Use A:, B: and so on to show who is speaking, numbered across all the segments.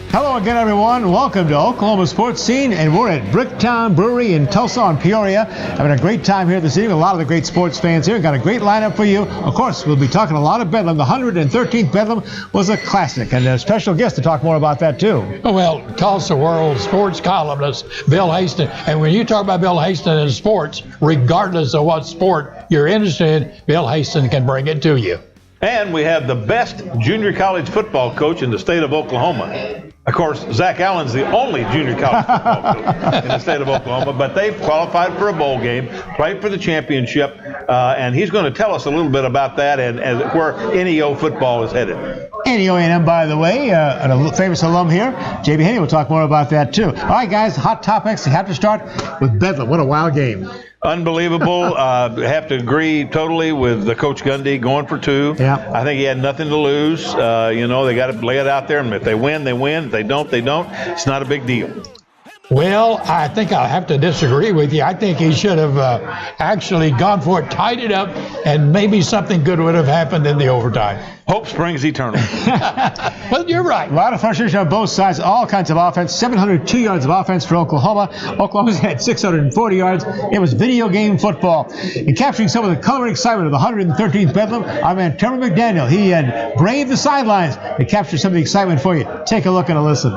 A: Hello again, everyone. Welcome to Oklahoma Sports Scene, and we're at Bricktown Brewery in Tulsa on Peoria. Having a great time here this evening. A lot of the great sports fans here. Got a great lineup for you. Of course, we'll be talking a lot of Bedlam. The 113th Bedlam was a classic, and a special guest to talk more about that, too.
B: Well, Tulsa World sports columnist Bill Haisten. And when you talk about Bill Haisten in sports, regardless of what sport you're interested in, Bill Haisten can bring it to you.
C: And we have the best junior college football coach in the state of Oklahoma. Of course, Zach Allen's the only junior college football coach in the state of Oklahoma, but they've qualified for a bowl game, played for the championship, and he's going to tell us a little bit about that and where NEO football is headed. NEO
A: A&M, by the way, a famous alum here. J.B. Haney will talk more about that, too. All right, guys, hot topics. We have to start with Bedlam. What a wild game.
C: Unbelievable. Have to agree totally with Coach Gundy going for two.
A: Yeah.
C: I think he had nothing to lose. They got to lay it out there, and if they win, they win. If they don't, they don't. It's not a big deal.
B: Well, I think I'll have to disagree with you. I think he should have actually gone for it, tied it up, and maybe something good would have happened in the overtime.
C: Hope springs eternal.
B: Well, you're right.
A: A lot of frustration on both sides, all kinds of offense. 702 yards of offense for Oklahoma. Oklahoma's had 640 yards. It was video game football. And capturing some of the color and excitement of the 113th Bedlam, our man Trevor McDaniel. He had braved the sidelines to capture some of the excitement for you. Take a look and a listen.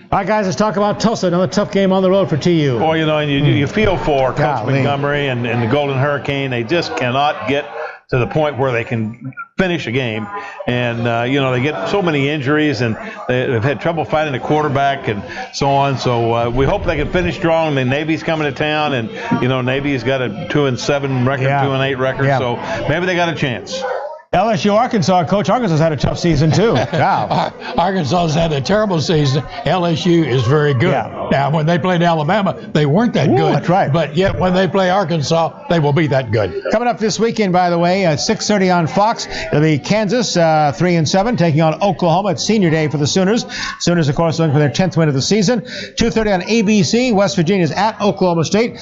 A: All right, guys, let's talk about Tulsa. Another tough game on the road for TU.
C: Boy, and you feel for Coach
A: Golly.
C: Montgomery and the Golden Hurricane. They just cannot get to the point where they can finish a game. And, they get so many injuries, and they've had trouble finding a quarterback and so on. So we hope they can finish strong. The Navy's coming to town, and, Navy's got a 2-7 record, 2-8 record.
A: Yeah.
C: So maybe they got a chance.
A: LSU, Arkansas. Coach, Arkansas's had a tough season, too. Wow.
B: Arkansas's had a terrible season. LSU is very good.
A: Yeah.
B: Now, when they played Alabama, they weren't that good.
A: That's right.
B: But yet, when they play Arkansas, they will be that good.
A: Coming up this weekend, by the way, at 6:30 on Fox, it'll be Kansas 3-7 taking on Oklahoma. It's senior day for the Sooners. Sooners, of course, looking for their 10th win of the season. 2:30 on ABC. West Virginia's at Oklahoma State.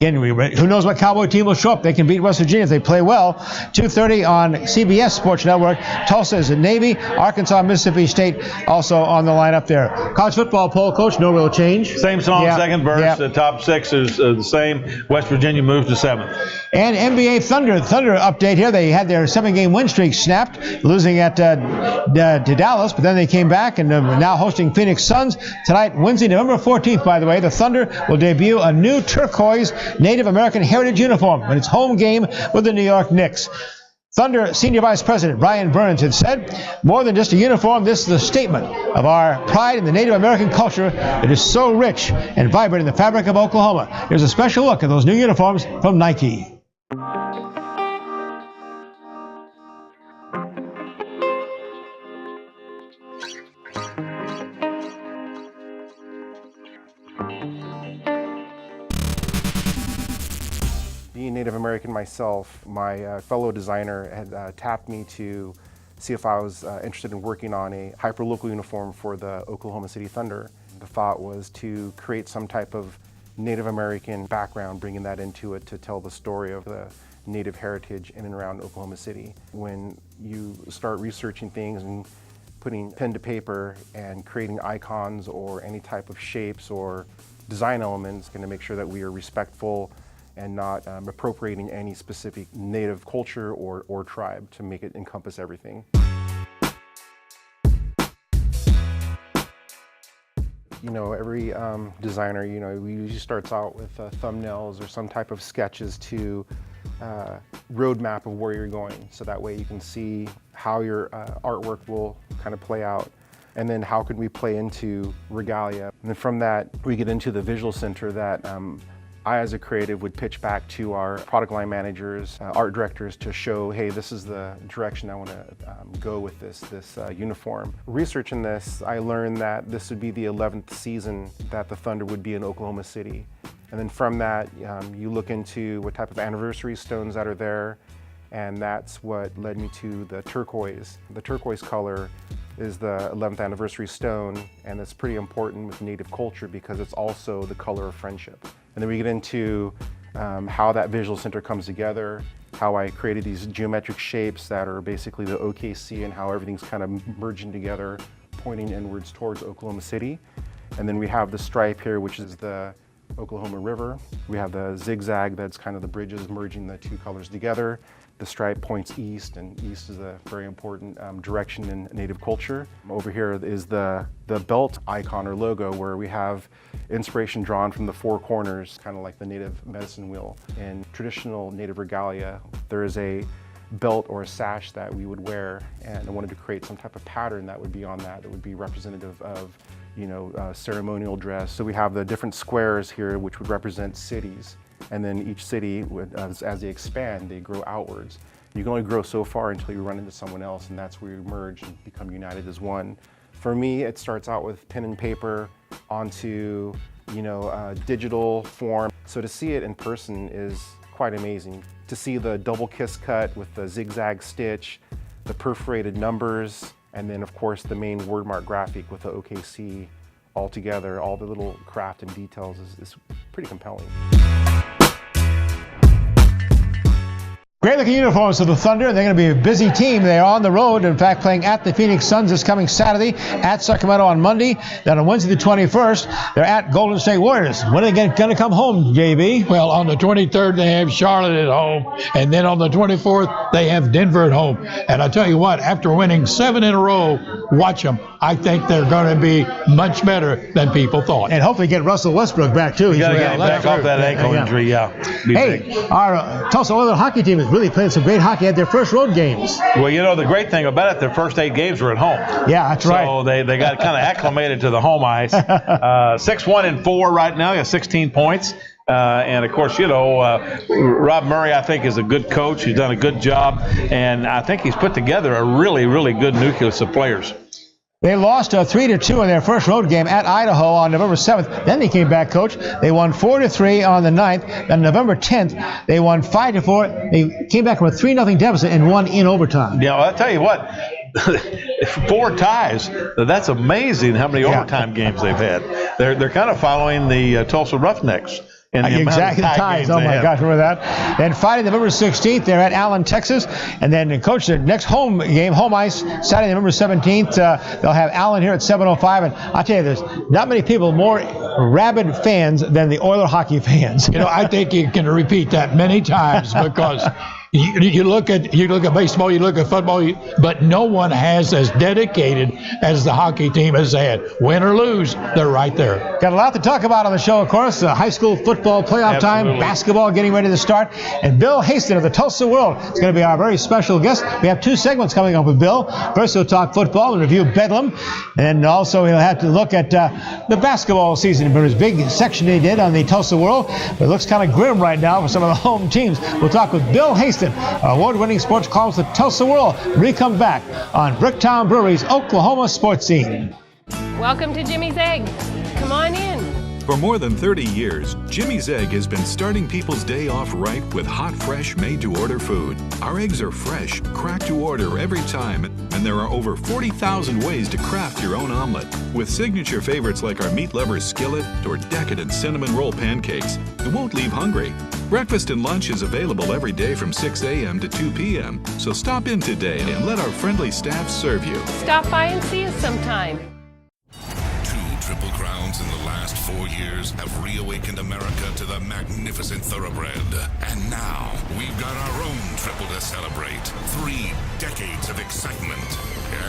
A: Again, who knows what Cowboy team will show up. They can beat West Virginia if they play well. 2:30 on CBS Sports Network. Tulsa is at Navy. Arkansas, Mississippi State also on the lineup there. College football poll, Coach, no real change.
C: Same song, second verse.
A: Yeah.
C: The top six is the same. West Virginia moves to 7th.
A: And NBA Thunder update here. They had their 7-game win streak snapped, losing to Dallas, but then they came back and are now hosting Phoenix Suns tonight, Wednesday, November 14th, by the way. The Thunder will debut a new turquoise Native American heritage uniform in its home game with the New York Knicks. Thunder Senior Vice President Brian Burns had said, more than just a uniform, this is a statement of our pride in the Native American culture that is so rich and vibrant in the fabric of Oklahoma. Here's a special look at those new uniforms from Nike.
D: Being Native American myself, my fellow designer had tapped me to see if I was interested in working on a hyperlocal uniform for the Oklahoma City Thunder. The thought was to create some type of Native American background, bringing that into it to tell the story of the Native heritage in and around Oklahoma City. When you start researching things and putting pen to paper and creating icons or any type of shapes or design elements, going to make sure that we are respectful and not appropriating any specific Native culture or tribe to make it encompass everything. You know, every designer, you know, usually starts out with thumbnails or some type of sketches to roadmap of where you're going. So that way you can see how your artwork will kind of play out. And then how can we play into regalia. And then from that, we get into the visual center that I, as a creative, would pitch back to our product line managers, art directors to show, hey, this is the direction I want to go with this uniform. Researching this, I learned that this would be the 11th season that the Thunder would be in Oklahoma City. And then from that, you look into what type of anniversary stones that are there, and that's what led me to the turquoise. The turquoise color is the 11th anniversary stone, and it's pretty important with Native culture because it's also the color of friendship. And then we get into how that visual center comes together, how I created these geometric shapes that are basically the OKC and how everything's kind of merging together, pointing inwards towards Oklahoma City. And then we have the stripe here, which is the Oklahoma River. We have the zigzag that's kind of the bridges merging the two colors together. The stripe points east, and east is a very important direction in Native culture. Over here is the belt icon or logo where we have inspiration drawn from the four corners, kind of like the Native medicine wheel. In traditional Native regalia, there is a belt or a sash that we would wear, and I wanted to create some type of pattern that would be on that would be representative of, you know, ceremonial dress. So we have the different squares here which would represent cities. And then each city, would, as they expand, they grow outwards. You can only grow so far until you run into someone else, and that's where you merge and become united as one. For me, it starts out with pen and paper onto, you know, digital form. So to see it in person is quite amazing. To see the double kiss cut with the zigzag stitch, the perforated numbers, and then of course the main wordmark graphic with the OKC all together, all the little craft and details is pretty compelling.
A: Great looking uniforms for the Thunder. They're going to be a busy team. They're on the road, in fact, playing at the Phoenix Suns this coming Saturday, at Sacramento on Monday. Then on Wednesday the 21st, they're at Golden State Warriors. When are they going to come home, JB?
B: Well, on the 23rd, they have Charlotte at home, and then on the 24th, they have Denver at home. And I tell you what, after winning 7 in a row, watch them. I think they're going to be much better than people thought.
A: And hopefully get Russell Westbrook back, too.
C: You got to get him back off that ankle injury,
A: Hey, our Tulsa Oilers hockey team is really playing some great hockey at their first road games.
C: Well, you know, the great thing about it, their first 8 games were at home.
A: Yeah, that's right.
C: So they got kind of acclimated to the home ice. 6-1-4 right now. He has 16 points. And, of course, you know, Rob Murray, I think, is a good coach. He's done a good job. And I think he's put together a really, really good nucleus of players.
A: They lost 3-2 in their first road game at Idaho on November 7th. Then they came back, Coach. They won 4-3 on the 9th. Then November 10th, they won 5-4. They came back from a 3-0 deficit and won in overtime.
C: Yeah, well, I'll tell you what. 4 ties. That's amazing how many overtime games they've had. They're kind of following the Tulsa Roughnecks.
A: Exactly, the ties. Oh, my gosh, remember that? Then Friday, November 16th, they're at Allen, Texas. And then, Coach, the next home game, home ice, Saturday, November 17th, they'll have Allen here at 7:05. And I'll tell you, there's not many people more rabid fans than the Oiler hockey fans.
B: You know, I think you can repeat that many times because You look at baseball, you look at football, but no one has as dedicated as the hockey team has had. Win or lose, they're right there.
A: Got a lot to talk about on the show, of course. High school football playoff time, basketball getting ready to start, and Bill Haisten of the Tulsa World is going to be our very special guest. We have 2 segments coming up with Bill. First, he'll talk football and review Bedlam, and also he'll have to look at the basketball season. But his big section he did on the Tulsa World, but it looks kind of grim right now for some of the home teams. We'll talk with Bill Haisten, award-winning sports columnist of Tulsa World, when we come back on Bricktown Brewery's Oklahoma Sports Scene.
E: Welcome to Jimmy's Egg. Come on in.
F: For more than 30 years, Jimmy's Egg has been starting people's day off right with hot, fresh, made-to-order food. Our eggs are fresh, cracked to order every time, and there are over 40,000 ways to craft your own omelet. With signature favorites like our meat lover's skillet or decadent cinnamon roll pancakes, you won't leave hungry. Breakfast and lunch is available every day from 6 a.m. to 2 p.m., so stop in today and let our friendly staff serve you.
E: Stop by and see us sometime.
G: 2 Triple Crowns in the last 4 years have reawakened America to the magnificent thoroughbred. And now, we've got our own triple to celebrate. 3 decades of excitement.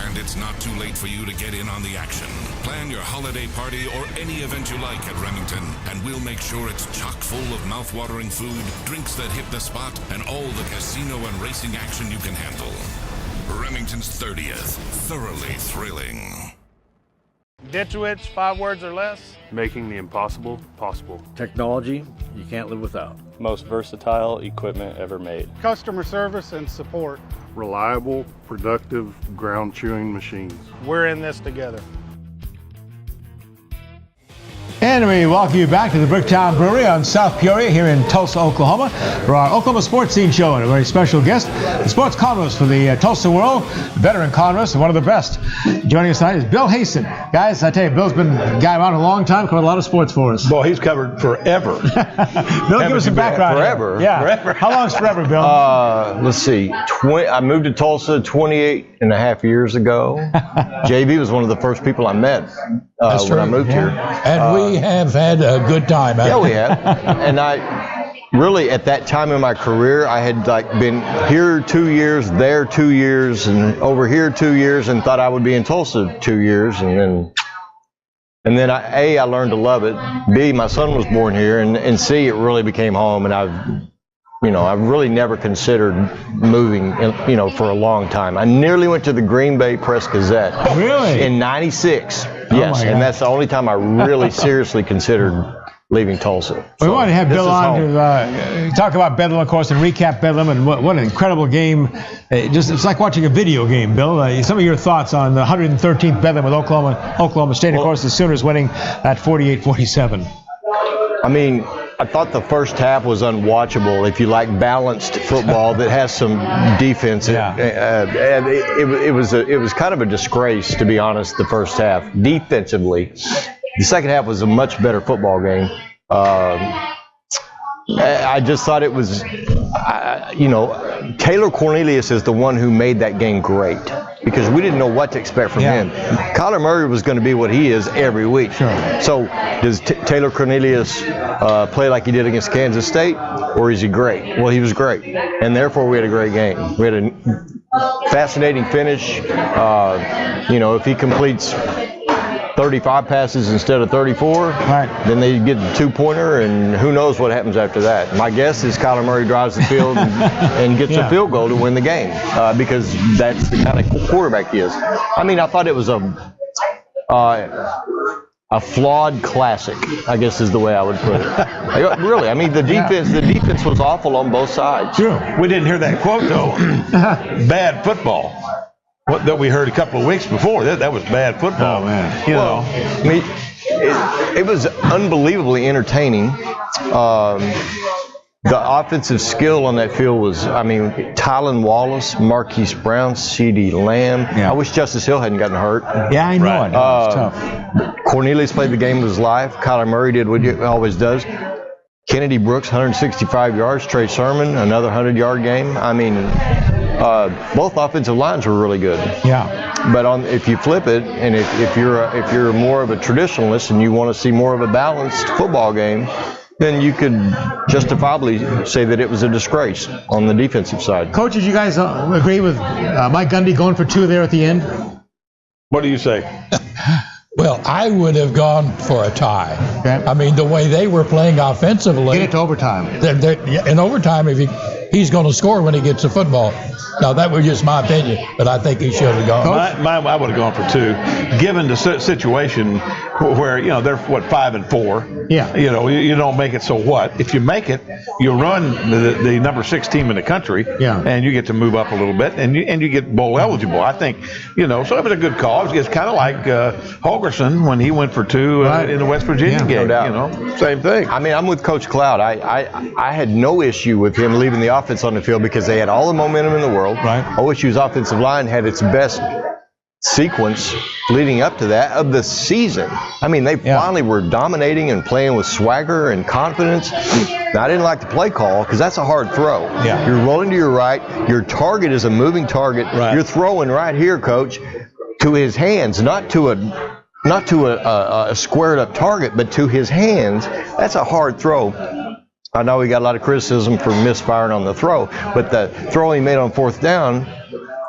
G: And it's not too late for you to get in on the action. Plan your holiday party or any event you like at Remington, and we'll make sure it's chock full of mouth-watering food, drinks that hit the spot, and all the casino and racing action you can handle. Remington's 30th. Thoroughly thrilling.
H: Ditch Witch, 5 words or less.
I: Making the impossible possible.
J: Technology you can't live without.
K: Most versatile equipment ever made.
H: Customer service and support.
I: Reliable, productive, ground-chewing machines.
H: We're in this together.
A: And we welcome you back to the Bricktown Brewery on South Peoria here in Tulsa, Oklahoma, for our Oklahoma Sports Scene show, and a very special guest, the sports columnist for the Tulsa World, veteran columnist, and one of the best. Joining us tonight is Bill Haisten. Guys, I tell you, Bill's been a guy around a long time, covered a lot of sports for us.
C: Boy, he's covered forever.
A: Bill, give us some background.
L: Forever?
A: Yeah.
C: Forever.
A: How long's forever, Bill?
L: Let's see. I moved to Tulsa 28 and a half years ago. JB was one of the first people I met when I moved here.
B: And we have had a good time.
L: Yeah, we have. And I really, at that time in my career, I had been here 2 years, there 2 years, and over here 2 years, and thought I would be in Tulsa 2 years, and then I learned to love it. B, my son was born here, and C, it really became home, and I've really never considered moving, for a long time. I nearly went to the Green Bay Press-Gazette.
A: Really?
L: In '96. Yes, and that's the only time I really seriously considered leaving Tulsa.
A: We want to have Bill on to talk about Bedlam, of course, and recap Bedlam, and what an incredible game. It's like watching a video game, Bill. Some of your thoughts on the 113th Bedlam with Oklahoma State. Of course, the Sooners winning at 48-47.
L: I mean, I thought the first half was unwatchable. If you like balanced football that has some defense, it was kind of a disgrace, to be honest. The first half defensively, the second half was a much better football game. I just thought it was, Taylor Cornelius is the one who made that game great, because we didn't know what to expect from him. Kyler Murray was going to be what he is every week. Sure. So does Taylor Cornelius play like he did against Kansas State, or is he great? Well, he was great, and therefore we had a great game. We had a fascinating finish. If he completes 35 passes instead of 34, then they get the 2-pointer, and who knows what happens after that. My guess is Kyler Murray drives the field and gets a field goal to win the game, because that's the kind of quarterback he is. I mean, I thought it was a flawed classic, I guess is the way I would put it. Really, I mean, the defense was awful on both sides.
C: Sure. We didn't hear that quote, though. Bad football. That we heard a couple of weeks before. That was bad football.
A: Oh, man.
L: I mean, it was unbelievably entertaining. The offensive skill on that field was, Tylan Wallace, Marquise Brown, CeeDee Lamb. I wish Justice Hill hadn't gotten hurt.
A: Yeah, I know it. It's tough.
L: Cornelius played the game of his life. Kyler Murray did what he always does. Kennedy Brooks, 165 yards. Trey Sermon, another 100-yard game. I mean, both offensive lines were really good.
A: Yeah.
L: But if you flip it, and if you're more of a traditionalist and you want to see more of a balanced football game, then you could justifiably say that it was a disgrace on the defensive side.
A: Coach, did you guys agree with Mike Gundy going for 2 there at the end?
C: What do you say?
B: Well, I would have gone for a tie.
A: Okay.
B: I mean, the way they were playing offensively.
A: Get it to overtime.
B: In overtime, if he's going to score when he gets the football. Now, that was just my opinion, but I think he should have gone.
C: I would have gone for 2, given the situation where, they're, 5-4.
A: Yeah.
C: You don't make it, so what? If you make it, you run the number 6 team in the country, and you get to move up a little bit, and you get bowl eligible. I think, so it was a good call. It's kind of like Holgerson when he went for 2 in the West Virginia game.
L: No doubt.
C: Same thing.
L: I mean, I'm with Coach Cloud. I had no issue with him leaving the offense on the field because they had all the momentum in the world.
A: Right.
L: OSU's offensive line had its best sequence leading up to that of the season. I mean, they finally were dominating and playing with swagger and confidence. Now, I didn't like the play call because that's a hard throw.
A: Yeah.
L: You're rolling to your right. Your target is a moving target.
C: Right.
L: You're throwing right here, Coach, to his hands, not to a squared up target, but to his hands. That's a hard throw. I know he got a lot of criticism for misfiring on the throw, but the throw he made on 4th down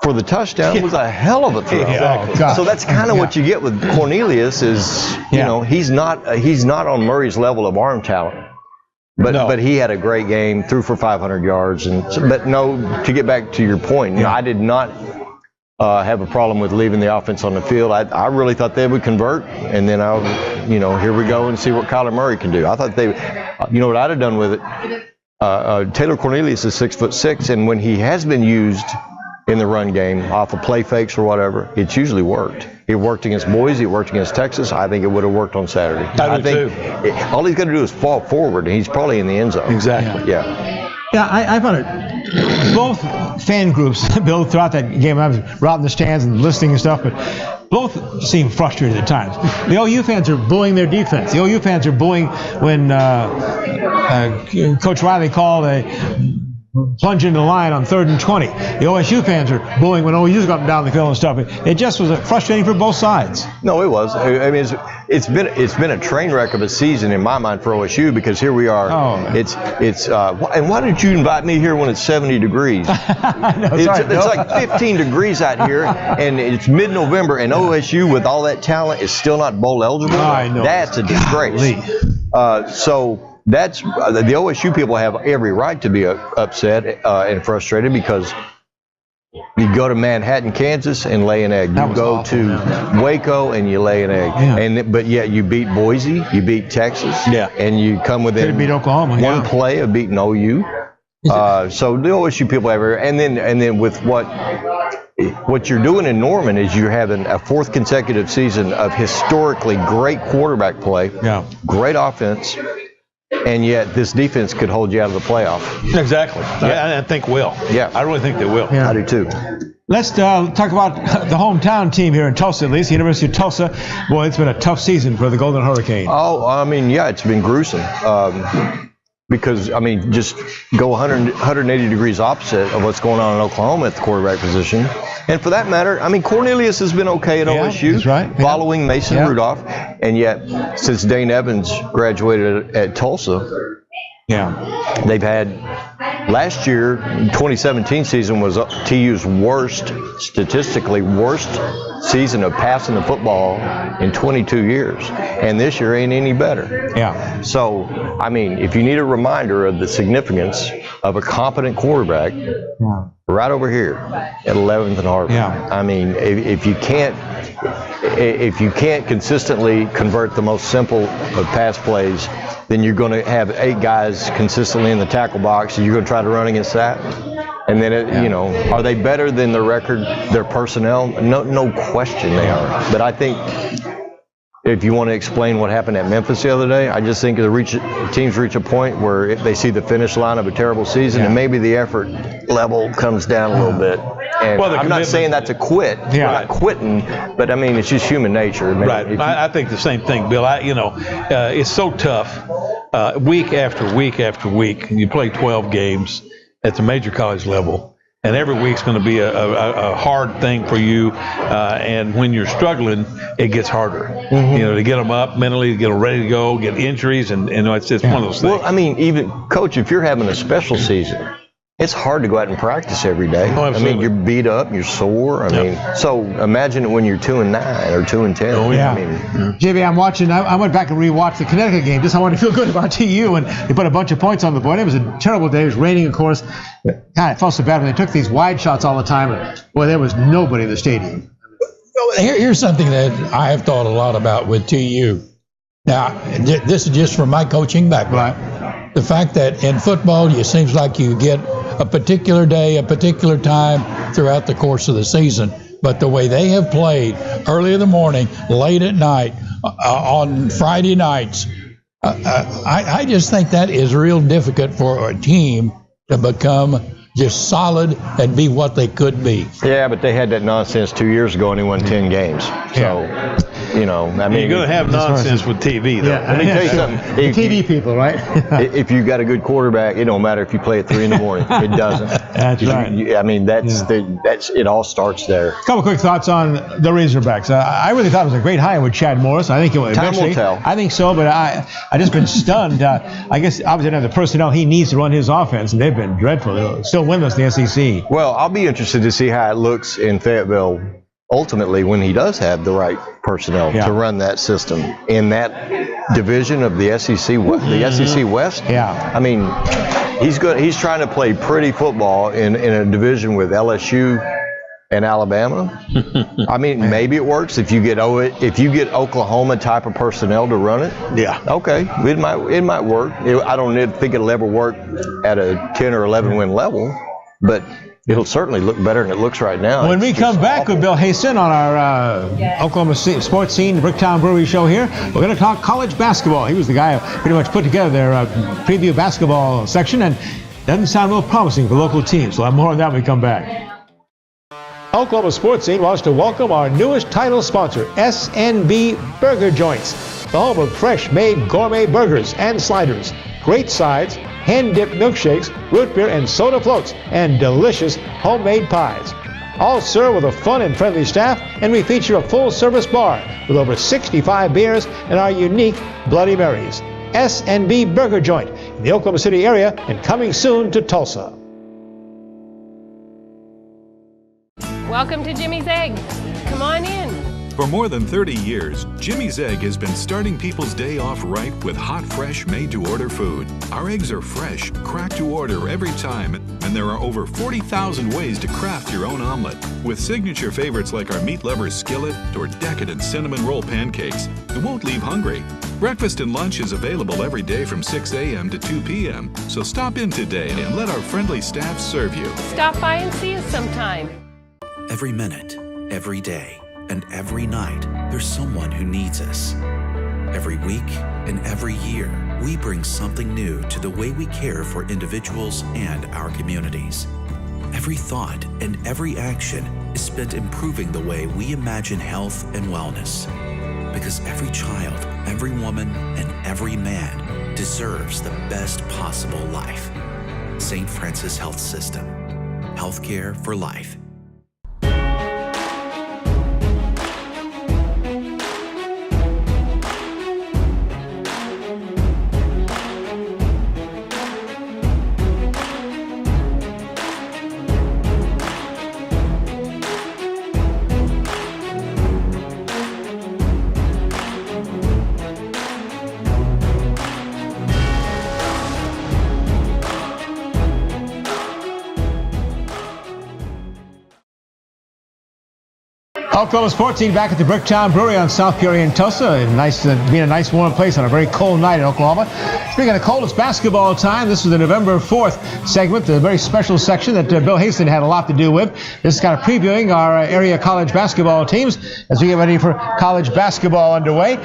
L: for the touchdown was a hell of a throw. So that's kind of what you get with Cornelius is, he's not on Murray's level of arm talent. But he had a great game, threw for 500 yards. To get back to your point, I did not have a problem with leaving the offense on the field. I really thought they would convert, and then here we go and see what Kyler Murray can do. I thought what I'd have done with it. Taylor Cornelius is 6'6", and when he has been used in the run game off of play fakes or whatever, it's usually worked. It worked against Boise, it worked against Texas. I think it would have worked on Saturday.
C: I think
L: all he's got to do is fall forward, and he's probably in the end zone.
C: Exactly.
L: Yeah.
A: Yeah, I found it. Both fan groups, Bill, throughout that game, I was out in the stands and listening and stuff, but both seemed frustrated at times. The OU fans are booing their defense. The OU fans are booing when Coach Riley called a plunge into the line on 3rd and 20. The OSU fans are booing when OU's got down the field and stuff. It just was frustrating for both sides.
L: No, it was. I mean, it's been a train wreck of a season in my mind for OSU because here we are. And why did you invite me here when it's 70 degrees? It's like 15 degrees out here, and it's mid-November, and OSU with all that talent is still not bowl eligible.
A: I know.
L: That's a disgrace. So. That's the OSU people have every right to be upset and frustrated because you go to Manhattan, Kansas, and lay an egg. You go to Waco and you lay an egg. But yet you beat Boise, you beat Texas, and you come within
A: beat Oklahoma,
L: one play of beating OU. So the OSU people have and then with what you're doing in Norman is you're having a 4th consecutive season of historically great quarterback play, great offense. And yet this defense could hold you out of the playoff.
C: Exactly. I think will.
L: Yeah.
C: I really think they will.
A: Yeah.
L: I do too.
A: Let's talk about the hometown team here in Tulsa, at least, the University of Tulsa. Boy, it's been a tough season for the Golden Hurricane.
L: Oh, I mean, it's been gruesome. Because, I mean, just go 180 degrees opposite of what's going on in Oklahoma at the quarterback position. And for that matter, I mean, Cornelius has been okay at OSU,
A: that's right.
L: following Mason Rudolph. And yet, since Dane Evans graduated at Tulsa, they've had last year, 2017 season was TU's statistically worst season of passing the football in 22 years. And this year ain't any better.
A: Yeah.
L: So, I mean, if you need a reminder of the significance of a competent quarterback, right over here at 11th and Harvard. I mean, if you can't consistently convert the most simple of pass plays, then you're going to have 8 guys consistently in the tackle box, and you're going to try to run against that. And then, are they better than their record, their personnel? No question they are. But I think if you want to explain what happened at Memphis the other day, I just think teams reach a point where if they see the finish line of a terrible season, and maybe the effort level comes down a little bit. And I'm not saying that's a quit. We're not quitting, but I mean, it's just human nature.
C: Right. I think the same thing, Bill. It's so tough week after week after week, and you play 12 games at the major college level, And every week's going to be a hard thing for you. And when you're struggling, it gets harder. To get them up mentally, to get them ready to go, get injuries, and it's one of those things.
L: Well, I mean, even, Coach, if you're having a special season, it's hard to go out and practice every day.
C: Oh,
L: I mean, you're beat up, you're sore. I mean, so imagine it when you're 2-9 or 2-10.
C: Oh, yeah.
L: I mean,
A: JB, I'm watching. I went back and rewatched the Connecticut game. Just I wanted to feel good about TU, and they put a bunch of points on the board. It was a terrible day. It was raining, of course. God, it felt so bad when they took these wide shots all the time. And, boy, there was nobody in the stadium.
B: Here's something that I have thought a lot about with TU. Now, this is just from my coaching background.
A: Right.
B: The fact that in football, it seems like you get a particular day, a particular time throughout the course of the season. But the way they have played early in the morning, late at night, on Friday nights, I just think that is real difficult for a team to become just solid and be what they could be.
L: Yeah, but they had that nonsense 2 years ago and they won 10 games. So, I mean,
C: you're going to have nonsense with TV, though.
L: Let me tell you something.
A: The TV people, right?
L: If you got a good quarterback, it don't matter if you play at 3 in the morning. It doesn't.
A: That's right.
L: I mean, that's it. All starts there.
A: A couple quick thoughts on the Razorbacks. I really thought it was a great hire with Chad Morris. I think it was
L: Time will tell.
A: I think so, but I just been stunned. I guess obviously the personnel he needs to run his offense, and they've been dreadful. They're still winless in the SEC.
L: Well, I'll be interested to see how it looks in Fayetteville ultimately when he does have the right personnel to run that system in that division of the SEC, the SEC West.
A: Yeah.
L: I mean, he's good. He's trying to play pretty football in a division with LSU and Alabama. I mean, maybe it works if you get Oklahoma type of personnel to run it.
C: Yeah.
L: Okay, it might work. I don't think it'll ever work at a 10 or 11 win level, but it'll certainly look better than it looks right now.
A: When we come back with Bill Haisten on our Oklahoma Sports Scene, the Bricktown Brewery show here, we're going to talk college basketball. He was the guy who pretty much put together their preview basketball section, and doesn't sound real promising for local teams. So we'll have more on that when we come back. Oklahoma Sports Scene wants to welcome our newest title sponsor, SNB Burger Joints, the home of fresh-made gourmet burgers and sliders, great sides, hand-dipped milkshakes, root beer and soda floats, and delicious homemade pies. All served with a fun and friendly staff, and we feature a full-service bar with over 65 beers and our unique Bloody Marys. SNB Burger Joint in the Oklahoma City area and coming soon to Tulsa.
E: Welcome to Jimmy's Egg. Come on in.
F: For more than 30 years, Jimmy's Egg has been starting people's day off right with hot, fresh, made-to-order food. Our eggs are fresh, cracked to order every time, and there are over 40,000 ways to craft your own omelet. With signature favorites like our meat lover's skillet or decadent cinnamon roll pancakes, you won't leave hungry. Breakfast and lunch is available every day from 6 a.m. to 2 p.m., so stop in today and let our friendly staff serve you.
E: Stop by and see us sometime.
M: Every minute, every day, and every night, there's someone who needs us. Every week and every year, we bring something new to the way we care for individuals and our communities. Every thought and every action is spent improving the way we imagine health and wellness. Because every child, every woman, and every man deserves the best possible life. St. Francis Health System. Healthcare for life.
A: Oklahoma Sports Scene back at the Bricktown Brewery on South Peoria in Tulsa. Nice being a nice warm place on a very cold night in Oklahoma. Speaking of cold, it's basketball time. This is the November 4th segment, the very special section that Bill Haisten had a lot to do with. This is kind of previewing our area college basketball teams as we get ready for college basketball underway.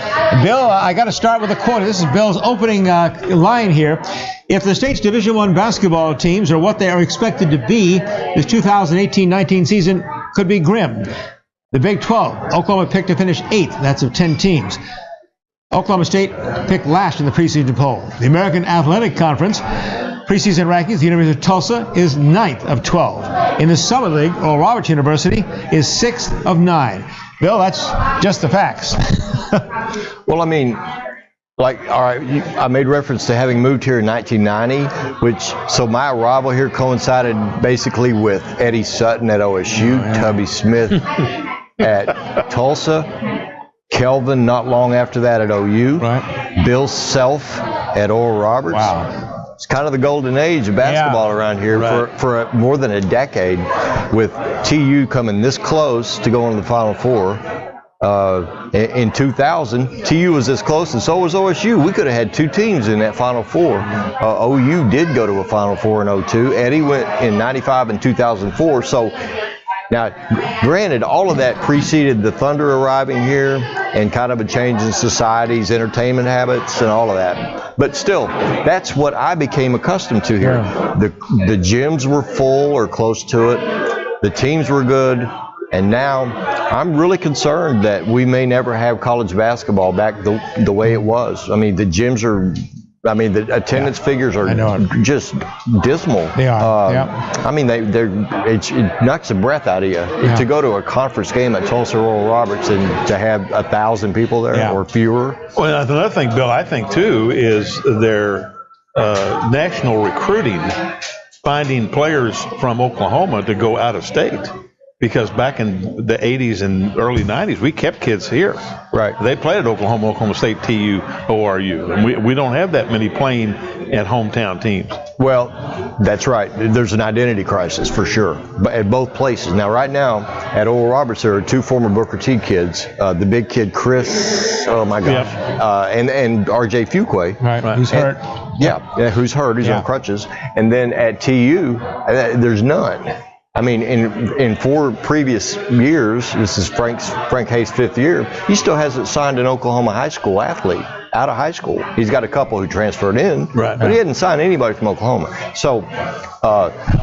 A: Bill, I got to start with a quote. This is Bill's opening line here. If the state's Division I basketball teams are what they are expected to be, this 2018-19 season could be grim. The Big 12, Oklahoma picked to finish 8th. That's of 10 teams. Oklahoma State picked last in the preseason poll. The American Athletic Conference preseason rankings, the University of Tulsa is 9th of 12. In the Summer League, Oral Roberts University is 6th of 9. Bill, that's just the facts.
L: Well, I mean, like, all right, I made reference to having moved here in 1990, so my arrival here coincided basically with Eddie Sutton at OSU, Tubby Smith at Tulsa, Kelvin not long after that at OU, Bill Self at Oral Roberts.
A: Wow.
L: It's kind of the golden age of basketball around here for more than a decade, with TU coming this close to going to the Final Four. In 2000, TU was this close, and so was OSU. We could have had 2 teams in that Final Four. OU did go to a Final Four in 2002. Eddie went in 95 and 2004. So now, granted, all of that preceded the Thunder arriving here and kind of a change in society's entertainment habits and all of that. But still, that's what I became accustomed to here. The gyms were full or close to it. The teams were good. And now I'm really concerned that we may never have college basketball back the way it was. I mean, the gyms are, the attendance figures are just dismal.
A: They are,
L: I mean, it knocks the breath out of you to go to a conference game at Tulsa Oral Roberts and to have 1,000 people there or fewer.
C: Well, another thing, Bill, I think too, is their national recruiting, finding players from Oklahoma to go out of state. Because back in the 80s and early 90s, we kept kids here.
L: Right.
C: They played at Oklahoma, Oklahoma State, TU, ORU. And we don't have that many playing at hometown teams.
L: Well, that's right. There's an identity crisis for sure, but at both places. Now, right now, at Oral Roberts, there are 2 former Booker T kids. The big kid, Chris, oh my gosh, and RJ Fuqua.
A: Right. Who's hurt.
L: Who's hurt. He's on crutches. And then at TU, there's none. I mean, in 4 previous years, this is Frank Hayes' 5th year, he still hasn't signed an Oklahoma high school athlete out of high school. He's got a couple who transferred in, but he hadn't signed anybody from Oklahoma. So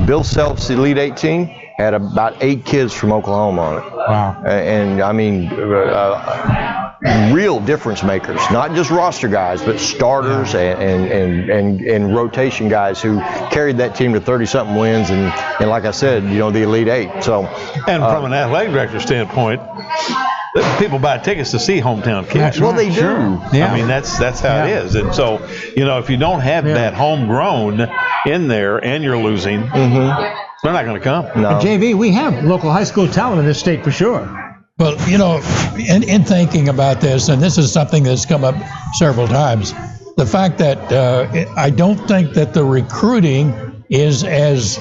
L: Bill Self's Elite 18 had about 8 kids from Oklahoma on it.
A: Wow.
L: And I mean, real difference makers, not just roster guys, but starters and rotation guys who carried that team to 30-something wins and like I said, the Elite 8. So,
C: and from an athletic director standpoint, people buy tickets to see hometown kids.
L: Well, they do.
C: I mean, that's how it is. And so, if you don't have that homegrown in there and you're losing, they're not going to come.
L: No.
A: JV, we have local high school talent in this state for sure.
B: Well, in thinking about this, and this is something that's come up several times, the fact that I don't think that the recruiting is as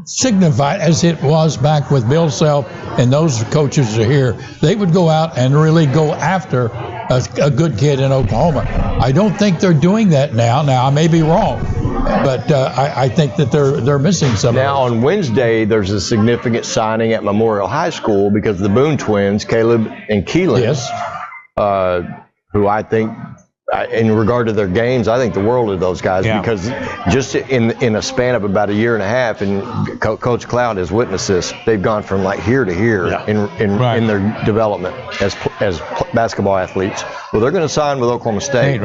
B: signified as it was back with Bill Self and those coaches are here. They would go out and really go after a good kid in Oklahoma. I don't think they're doing that now. Now, I may be wrong, but I think that they're missing something.
L: Now, on Wednesday, there's a significant signing at Memorial High School because the Boone twins, Caleb and Keelan, who I think, in regard to their games, I think the world of those guys because just in a span of about a year and a half, and Coach Cloud has witnessed this, they've gone from like here to here in their development as basketball athletes. Well, they're going to sign with Oklahoma State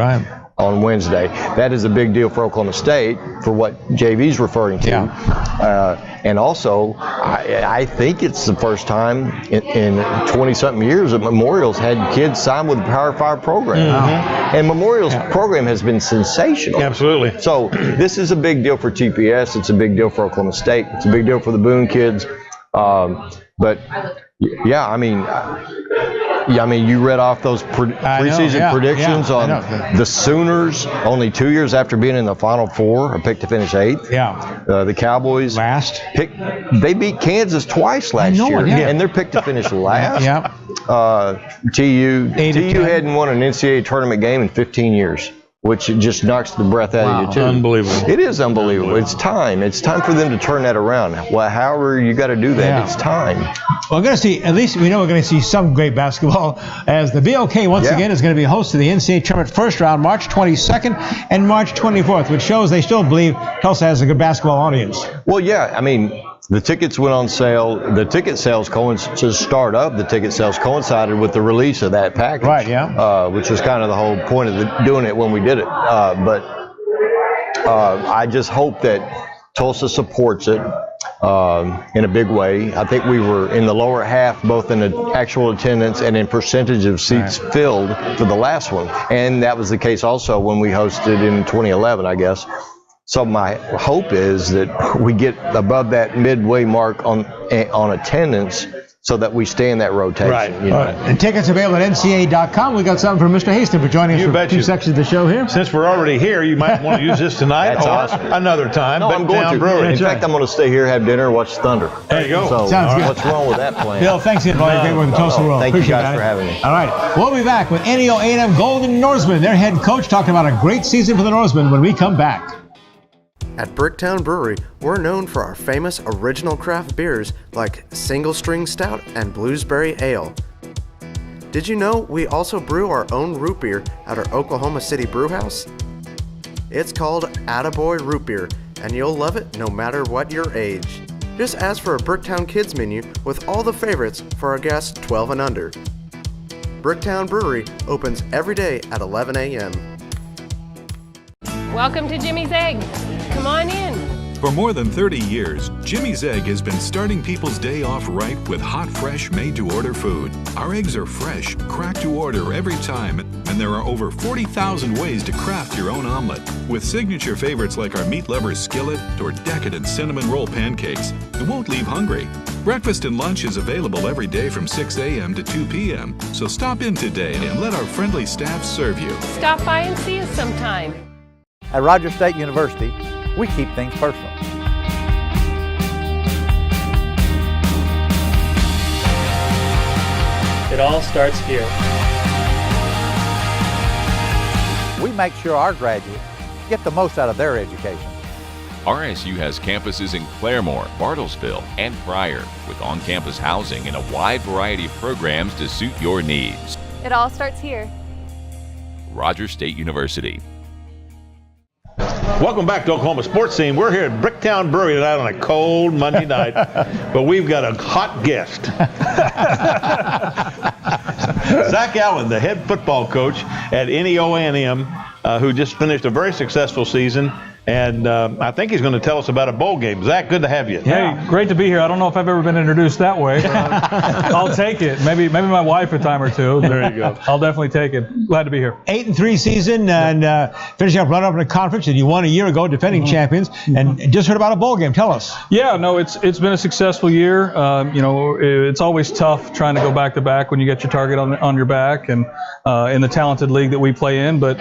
L: on Wednesday. That is a big deal for Oklahoma State for what JV's referring to. And also, I think it's the first time in 20-something years that Memorial's had kids sign with the Power 5 program. And Memorial's program has been sensational.
C: Absolutely.
L: So this is a big deal for TPS. It's a big deal for Oklahoma State. It's a big deal for the Boone kids. But I mean, you read off those preseason predictions on the Sooners. Only 2 years after being in the Final Four, are picked to finish 8th. The Cowboys they beat Kansas twice last year, and they're picked to finish last. TU hadn't won an NCAA tournament game in 15 years. Which just knocks the breath out of you, too.
C: Unbelievable.
L: It is unbelievable. It's time. It's time for them to turn that around. Well, however you got to do that, it's time.
A: Well, we're going to see, at least we know we're going to see some great basketball as the BOK once again is going to be host to the NCAA tournament first round, March 22nd and March 24th, which shows they still believe Tulsa has a good basketball audience.
L: Well, I mean, the tickets went on sale. The ticket sales to start up. The ticket sales coincided with the release of that package, which was kind of the whole point of doing it when we did it. But I just hope that Tulsa supports it. in a big way. I think we were in the lower half, both in the actual attendance and in percentage of seats filled for the last one. And that was the case also when we hosted in 2011, I guess. So my hope is that we get above that midway mark on attendance, so that we stay in that rotation.
C: Right.
L: You know?
A: And tickets available at NCAA.com. We got something from Mr. Haisten for joining us for two sections of the show here.
C: Since we're already here, you might want to use this tonight
L: That's
C: or
L: awesome.
C: another time.
L: No, I'm going to.
C: Brewery.
L: In fact, I'm going to stay here, have dinner, watch Thunder.
C: There you go.
L: So
A: Sounds good.
L: what's wrong with that plan?
A: Bill, thanks again for all your great work in the Tulsa world.
L: Thank you
A: Appreciate
L: guys
A: it.
L: for having me.
A: All right. We'll be back with NEO A&M Golden Norseman, their head coach, talking about a great season for the Norsemen when we come back.
N: At Bricktown Brewery, we're known for our famous original craft beers like Single String Stout and Bluesberry Ale. Did you know we also brew our own root beer at our Oklahoma City brewhouse? It's called Attaboy Root Beer, and you'll love it no matter what your age. Just ask for a Bricktown Kids menu with all the favorites for our guests 12 and under. Bricktown Brewery opens every day at 11 a.m.
E: Welcome to Jimmy's Egg. Come on in.
F: For more than 30 years, Jimmy's Egg has been starting people's day off right with hot, fresh, made-to-order food. Our eggs are fresh, cracked to order every time, and there are over 40,000 ways to craft your own omelet. With signature favorites like our meat lover's skillet or decadent cinnamon roll pancakes, it won't leave hungry. Breakfast and lunch is available every day from 6 a.m. to 2 p.m., so stop in today and let our friendly staff serve you.
E: Stop by and see us sometime.
J: At Rogers State University, we keep things personal.
K: It all starts here.
J: We make sure our graduates get the most out of their education.
O: RSU has campuses in Claremore, Bartlesville, and Pryor, with on-campus housing and a wide variety of programs to suit your needs.
P: It all starts here.
O: Rogers State University.
C: Welcome back to Oklahoma Sports Scene. We're here at Bricktown Brewery tonight on a cold Monday night, but we've got a hot guest. Zach Allen, the head football coach at NEO A&M, who just finished a very successful season. And I think he's going to tell us about a bowl game. Zach, good to have you.
Q: Hey, great to be here. I don't know if I've ever been introduced that way. I'll take it. Maybe my wife a time or two.
C: There you go.
Q: I'll definitely take it. Glad to be here.
A: 8-3 season and finishing up runner-up in the conference that you won a year ago, defending champions, and just heard about a bowl game. Tell us.
Q: Yeah, no, it's been a successful year. It's always tough trying to go back-to-back when you get your target on your back and in the talented league that we play in. But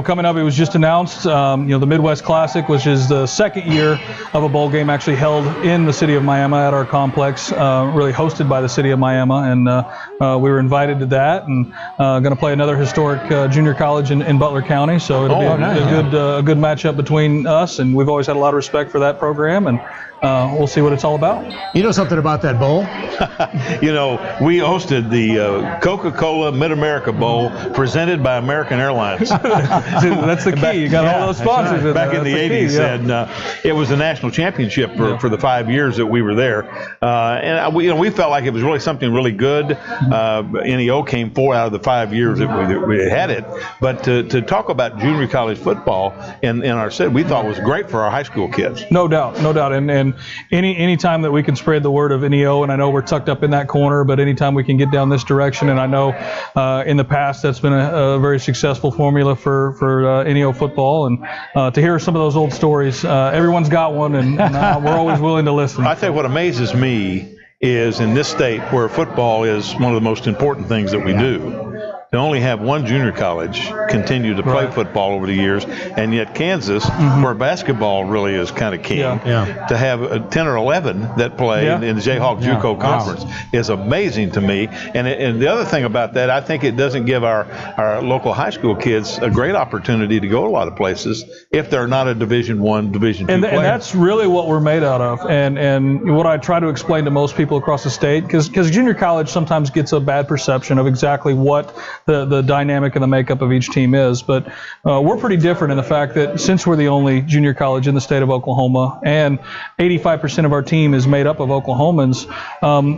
Q: coming up, it was just announced. The Midwest Classic, which is the second year of a bowl game actually held in the city of Miami at our complex, really hosted by the city of Miami, and we were invited to that, and going to play another historic junior college in Butler County, so it'll be a good matchup between us, and we've always had a lot of respect for that program, and we'll see what it's all about.
A: You know something about that bowl?
C: We hosted the Coca-Cola Mid-America Bowl presented by American Airlines.
Q: That's the key. You got all those sponsors
C: back in the 80s, and it was the national championship for the 5 years that we were there. And we felt like it was really something really good. NEO came 4 out of the 5 years that we had it. But to talk about junior college football in our city, we thought was great for our high school kids.
Q: No doubt. And any time that we can spread the word of NEO, and I know we're tucked up in that corner, but anytime we can get down this direction, and I know in the past that's been a very successful formula for NEO football, and to hear some of those old stories, everyone's got one, and we're always willing to listen.
C: I think what amazes me is in this state where football is one of the most important things that we do, to only have one junior college continue to play football over the years, and yet Kansas, where basketball really is kind of king, to have 10 or 11 that play in the Jayhawk JUCO Conference is amazing to me. And the other thing about that, I think it doesn't give our local high school kids a great opportunity to go a lot of places if they're not a Division I, Division II player.
Q: And that's really what we're made out of. And what I try to explain to most people across the state, because junior college sometimes gets a bad perception of exactly what the dynamic and the makeup of each team is. But we're pretty different in the fact that since we're the only junior college in the state of Oklahoma and 85% of our team is made up of Oklahomans,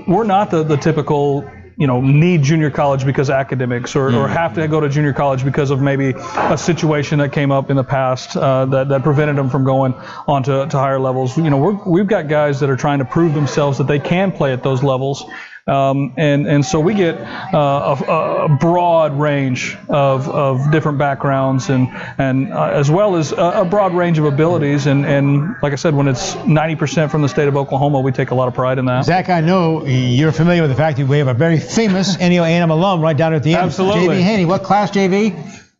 Q: we're not the typical need junior college because of academics, or have to go to junior college because of maybe a situation that came up in the past that prevented them from going on to higher levels. We've got guys that are trying to prove themselves that they can play at those levels. And so we get a broad range of different backgrounds and as well as a broad range of abilities. And like I said, when it's 90% from the state of Oklahoma, we take a lot of pride in that.
A: Zach, I know you're familiar with the fact that we have a very famous NEO A&M alum right down at the end.
Q: Absolutely.
A: JV Haney. What class, JV?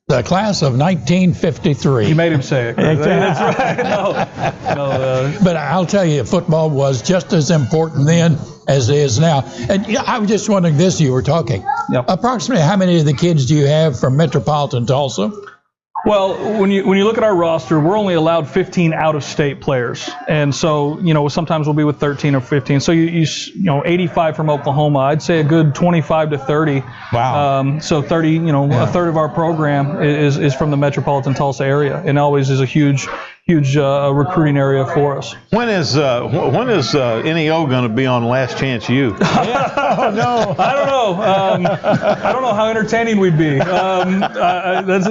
B: The class of 1953.
Q: You made him say it. That's right.
B: But I'll tell you, football was just as important then as it is now. And I was just wondering this, you were talking.
Q: Yep.
B: Approximately how many of the kids do you have from metropolitan Tulsa?
Q: Well, when you look at our roster, we're only allowed 15 out-of-state players, and so sometimes we'll be with 13 or 15. So you 85 from Oklahoma. I'd say a good 25 to 30.
A: Wow.
Q: So 30, a third of our program is from the metropolitan Tulsa area, and always is a huge recruiting area for us.
C: When is NEO going to be on Last Chance U?
A: Oh, no.
Q: I don't know. I don't know how entertaining we'd be. That's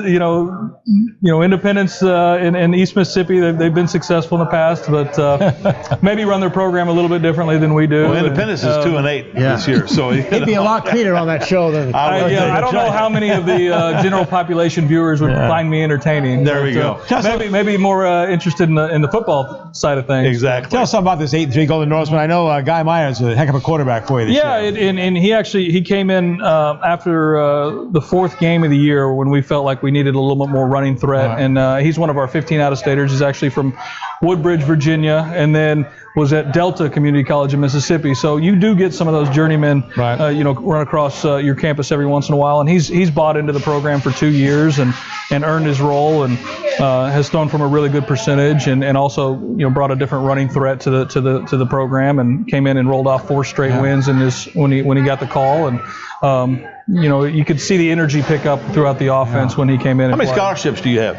Q: Independence in East Mississippi, they've been successful in the past, but maybe run their program a little bit differently than we do.
C: Well, Independence is 2-8 this year, so
A: it'd be a lot cleaner on that show than.
Q: I don't know how many of the general population viewers would find me entertaining.
C: There we go.
Q: Maybe more interested in the football side of things.
C: Exactly.
A: Tell us something about this 8-3 Golden Norseman. I know Guy Myers is a heck of a quarterback for you this year.
Q: And he came in after the fourth game of the year when we felt like we needed a little bit more running threat. And he's one of our 15 out-of-staters. He's actually from Woodbridge, Virginia, and then was at Delta Community College in Mississippi. So you do get some of those journeymen, run across your campus every once in a while. And he's bought into the program for 2 years and earned his role and has thrown from a really good percentage and also brought a different running threat to the program and came in and rolled off 4 straight wins when he got the call. And you could see the energy pick up throughout the offense when he came in.
C: How many scholarships do you have?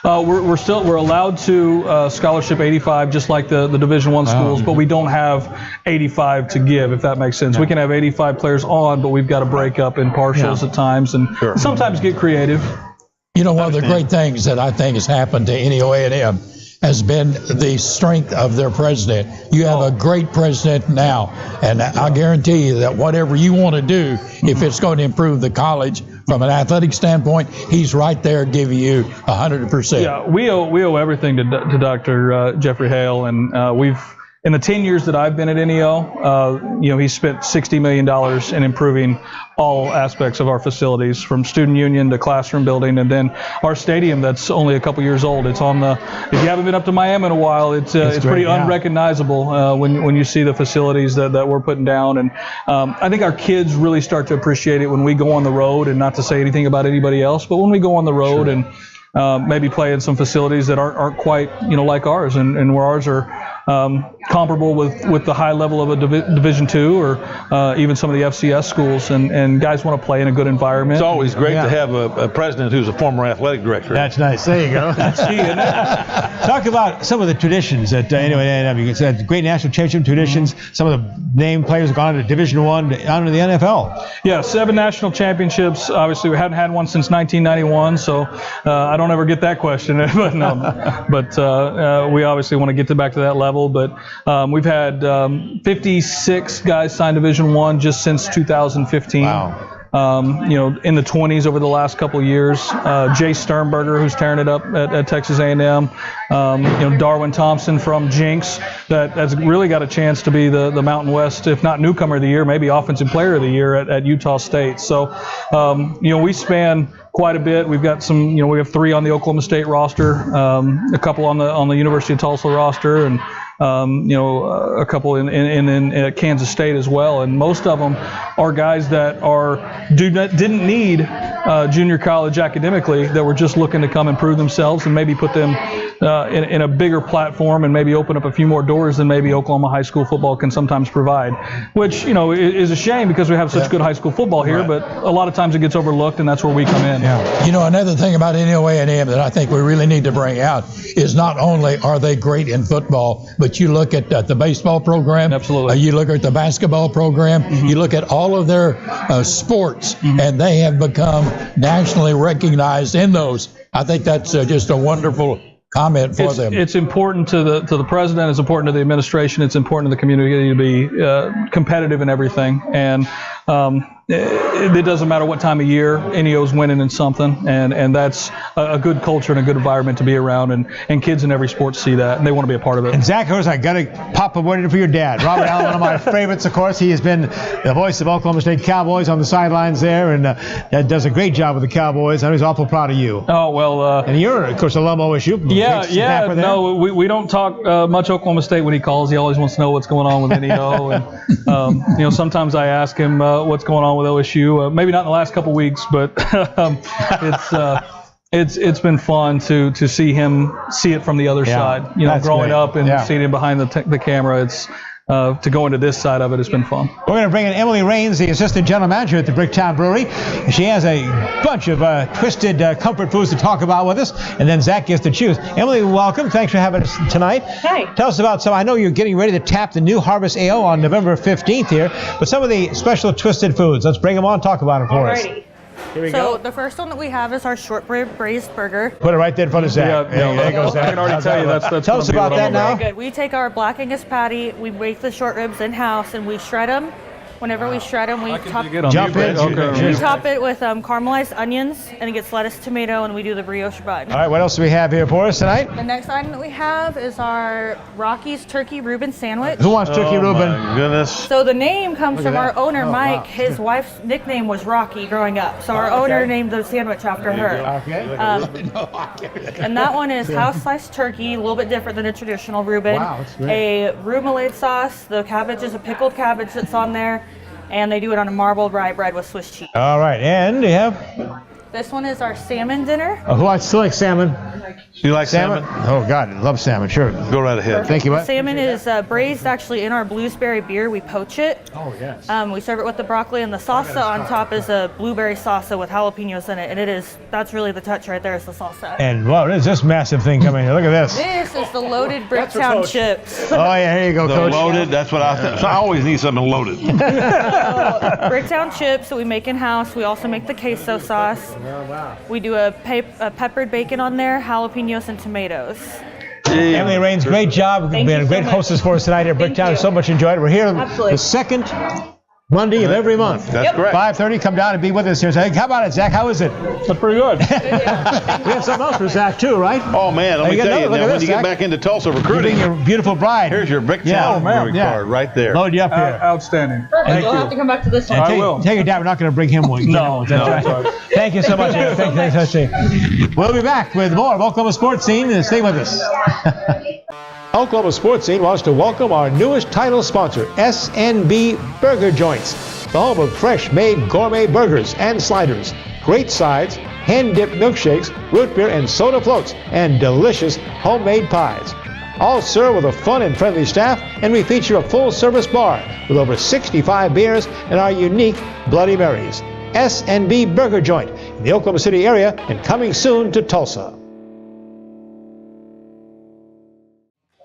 Q: We're allowed to scholarship 85 just like the Division I schools, but we don't have 85 to give, if that makes sense. We can have 85 players on, but we've got to break up in partials at times and sometimes get creative.
B: One of the great things that I think has happened to NEO A&M has been the strength of their president. You have a great president now, and I guarantee you that whatever you want to do, if it's going to improve the college from an athletic standpoint, he's right there giving you 100%.
Q: Yeah, we owe everything to Dr. Jeffrey Hale, and we've in the 10 years that I've been at NEO, he's spent $60 million in improving all aspects of our facilities, from student union to classroom building, and then our stadium that's only a couple years old. It's on if you haven't been up to Miami in a while, it's pretty unrecognizable when you see the facilities that we're putting down. And I think our kids really start to appreciate it when we go on the road, and not to say anything about anybody else, but when we go on the road and maybe play in some facilities that aren't quite like ours, and where ours are comparable with the high level of a Division II or even some of the FCS schools, and guys want to play in a good environment.
C: It's always great to have a president who's a former athletic director.
A: That's nice. There you go. That's key, isn't it? Talk about some of the traditions at A&M. You said great national championship traditions. Some of the named players have gone to Division I, on to the NFL.
Q: Yeah, 7 national championships. Obviously, we haven't had one since 1991, so I don't ever get that question. But we obviously want to get back to that level. But we've had 56 guys sign Division I just since 2015.
C: Wow.
Q: In the 20s over the last couple of years. Jay Sternberger, who's tearing it up at Texas A&M. Darwin Thompson from Jinx, that's really got a chance to be the Mountain West, if not newcomer of the year, maybe offensive player of the year at Utah State. So, we span quite a bit. We've got some, we have 3 on the Oklahoma State roster, a couple on the University of Tulsa roster, and a couple in Kansas State as well. And most of them are guys that didn't need junior college academically that were just looking to come and prove themselves and maybe put them in a bigger platform and maybe open up a few more doors than maybe Oklahoma high school football can sometimes provide, which, you know, is a shame because we have such good high school football here, but a lot of times it gets overlooked, and that's where we come in.
B: You know, another thing about NOA&M that I think we really need to bring out is not only are they great in football, but you look at the baseball program,
Q: absolutely.
B: You look at the basketball program, you look at all of their sports, and they have become nationally recognized in those. I think that's just a wonderful comment for them.
Q: It's important to the president. It's important to the administration. It's important to the community to be competitive in everything. And it doesn't matter what time of year, NEO's winning in something, and that's a good culture and a good environment to be around, and kids in every sport see that, and they want to be a part of it.
A: And Zach, I got to pop a word in for your dad. Robert Allen, one of my favorites, of course. He has been the voice of Oklahoma State Cowboys on the sidelines there, and does a great job with the Cowboys. I was awful proud of you.
Q: Oh, well.
A: And you're, of course, alum OSU.
Q: Yeah. No, we don't talk much Oklahoma State when he calls. He always wants to know what's going on with NEO. And, you know, sometimes I ask him what's going on with OSU. Maybe not in the last couple weeks, but it's been fun to see him see it from the other side. You know, growing up and seeing him behind the camera, it's to go into this side of it has been fun.
A: We're going to bring in Emily Raines, the assistant general manager at the Bricktown Brewery. She has a bunch of twisted comfort foods to talk about with us, and then Zach gets to choose. Emily, welcome. Thanks for having us tonight.
P: Hi.
A: Tell us about some. I know you're getting ready to tap the new Harvest Ale on November 15th here, but some of the special twisted foods. Let's bring them on, talk about them for us. Here we go.
P: So the first one that we have is our shortbread braised burger.
A: Put it right there in front of Zach. There goes Zach.
Q: I can already tell you that's
A: Tell us about that now.
P: Very good. We take our Black Angus patty, we make the short ribs in-house, and we shred them. Whenever we shred them, we top it with caramelized onions, and it gets lettuce, tomato, and we do the brioche bun.
A: All right, what else do we have here for us tonight?
P: The next item that we have is our Rocky's Turkey Reuben sandwich.
A: Who wants turkey Reuben?
C: My goodness.
P: So the name comes from our owner, Mike. His wife's nickname was Rocky growing up, so our owner named the sandwich after her. And that one is house-sliced turkey, a little bit different than a traditional Reuben.
A: Wow, that's great.
P: A remoulade sauce. The cabbage is a pickled cabbage that's on there. And they do it on a marbled rye bread with Swiss cheese.
A: All right, and you have?
P: This one is our salmon dinner.
A: Who likes salmon?
C: You like salmon?
A: Oh, God, I love salmon, sure.
C: Go right ahead.
A: Thank you.
P: The salmon is braised actually in our blueberry beer. We poach it.
A: Oh, yes.
P: We serve it with the broccoli, and the salsa on top is a blueberry salsa with jalapenos in it. And that's really the touch right there is the salsa.
A: And, what is this massive thing coming here? Look at this.
P: This is the loaded Bricktown chips.
A: Oh, yeah, here you go, Coach.
C: Loaded, that's what I think. So I always need something loaded.
P: Bricktown chips that we make in-house. We also make the queso sauce.
A: Oh, wow.
P: We do a peppered bacon on there, jalapenos, and tomatoes.
A: Emily Raines, great job. You've been a great hostess for us tonight here at Bricktown. So much enjoyed it. We're here the second Monday of every month.
C: That's correct.
A: 5:30, come down and be with us here. How about it, Zach? How is it?
Q: That's pretty good.
A: We have something else for Zach, too, right?
C: Oh, man, let me tell you, now, when you get back into Tulsa recruiting,
A: your beautiful bride.
C: Here's your Bricktown card right there.
A: Load you up here.
Q: Outstanding.
P: Perfect. You'll have to come back to this one.
Q: I will.
A: Take your dad. We're not going to bring him one.
Q: No.
A: Thank you so much. Thanks. We'll be back with more of Oklahoma Sports Scene. Stay with us. Oklahoma Sports Scene wants to welcome our newest title sponsor, SNB Burger Joints, the home of fresh-made gourmet burgers and sliders, great sides, hand-dipped milkshakes, root beer and soda floats, and delicious homemade pies. All served with a fun and friendly staff, and we feature a full-service bar with over 65 beers and our unique Bloody Marys. SNB Burger Joint in the Oklahoma City area and coming soon to Tulsa.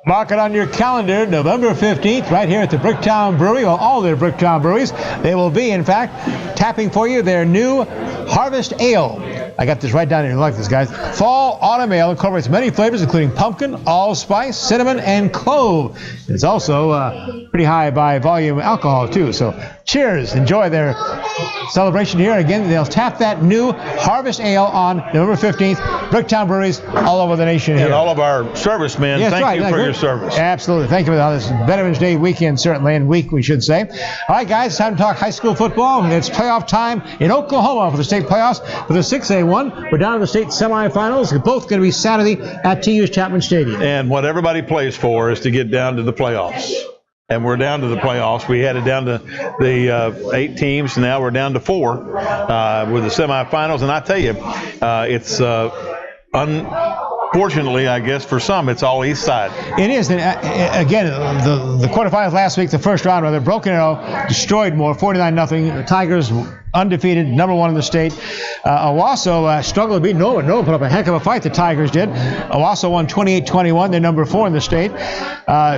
A: Mark it on your calendar, November 15th, right here at the Bricktown Brewery, or all their Bricktown breweries. They will be, in fact, tapping for you their new Harvest Ale. I got this right down here. Like this, guys. Fall Autumn Ale incorporates many flavors, including pumpkin, allspice, cinnamon, and clove. It's also pretty high by volume alcohol, too. So cheers. Enjoy their celebration here. Again, they'll tap that new Harvest Ale on November 15th. Bricktown breweries all over the nation here.
C: And all of our servicemen, thank you for your service.
A: Absolutely. Thank you for this Veterans Day weekend, certainly, and week, we should say. All right, guys, time to talk high school football. It's playoff time in Oklahoma for the state playoffs for the 6A1. We're down to the state semifinals. They're both going to be Saturday at TU's Chapman Stadium.
C: And what everybody plays for is to get down to the playoffs. and we're down to the playoffs. We had it down to the 8 teams. Now we're down to 4 with the semifinals. And I tell you, it's unfortunately, I guess, for some, it's all east side.
A: It is. And again, the quarterfinals last week, the first round, rather, Broken Arrow destroyed more, 49-0. The Tigers undefeated, number 1 in the state. Owasso struggled to beat Norwood. Norwood put up a heck of a fight, the Tigers did. Owasso won 28-21. They're number 4 in the state.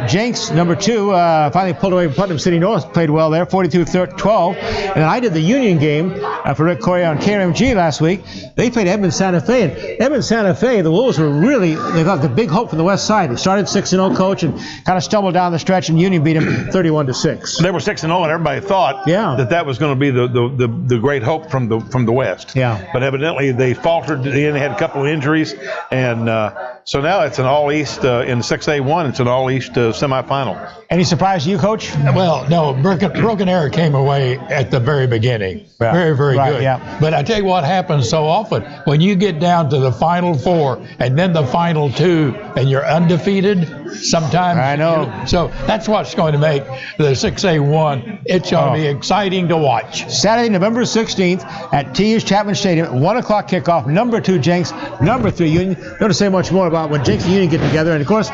A: Jenks, number 2, finally pulled away from Putnam City North, played well there, 42-12. And then I did the Union game for Rick Correa on KRMG last week. They played Edmond Santa Fe. And Edmond Santa Fe, the Wolves were really, they got the big hope from the west side. They started 6-0 coach and kind of stumbled down the stretch, and Union beat them 31-6.
C: They were 6-0, and everybody thought that was going to be the great hope from the west.
A: Yeah.
C: But evidently they faltered. They had a couple of injuries, and so now it's an all-East in 6A1. It's an all-East semifinal.
A: Any surprise to you, Coach?
B: Well, no. Broken Arrow came away at the very beginning.
A: Yeah.
B: Very, very
A: Right,
B: good.
A: yeah.
B: But I tell you what happens so often. When you get down to the Final 4 and then the Final 2 and you're undefeated, sometimes.
A: I know.
B: So that's what's going to make the 6A1. It's going to be exciting to watch.
A: Saturday, November 16th at TU's Chapman Stadium, 1 o'clock kickoff. Number 2 Jenks, number 3 Union. Don't have to say much more about when Jenks and Union get together. And of course,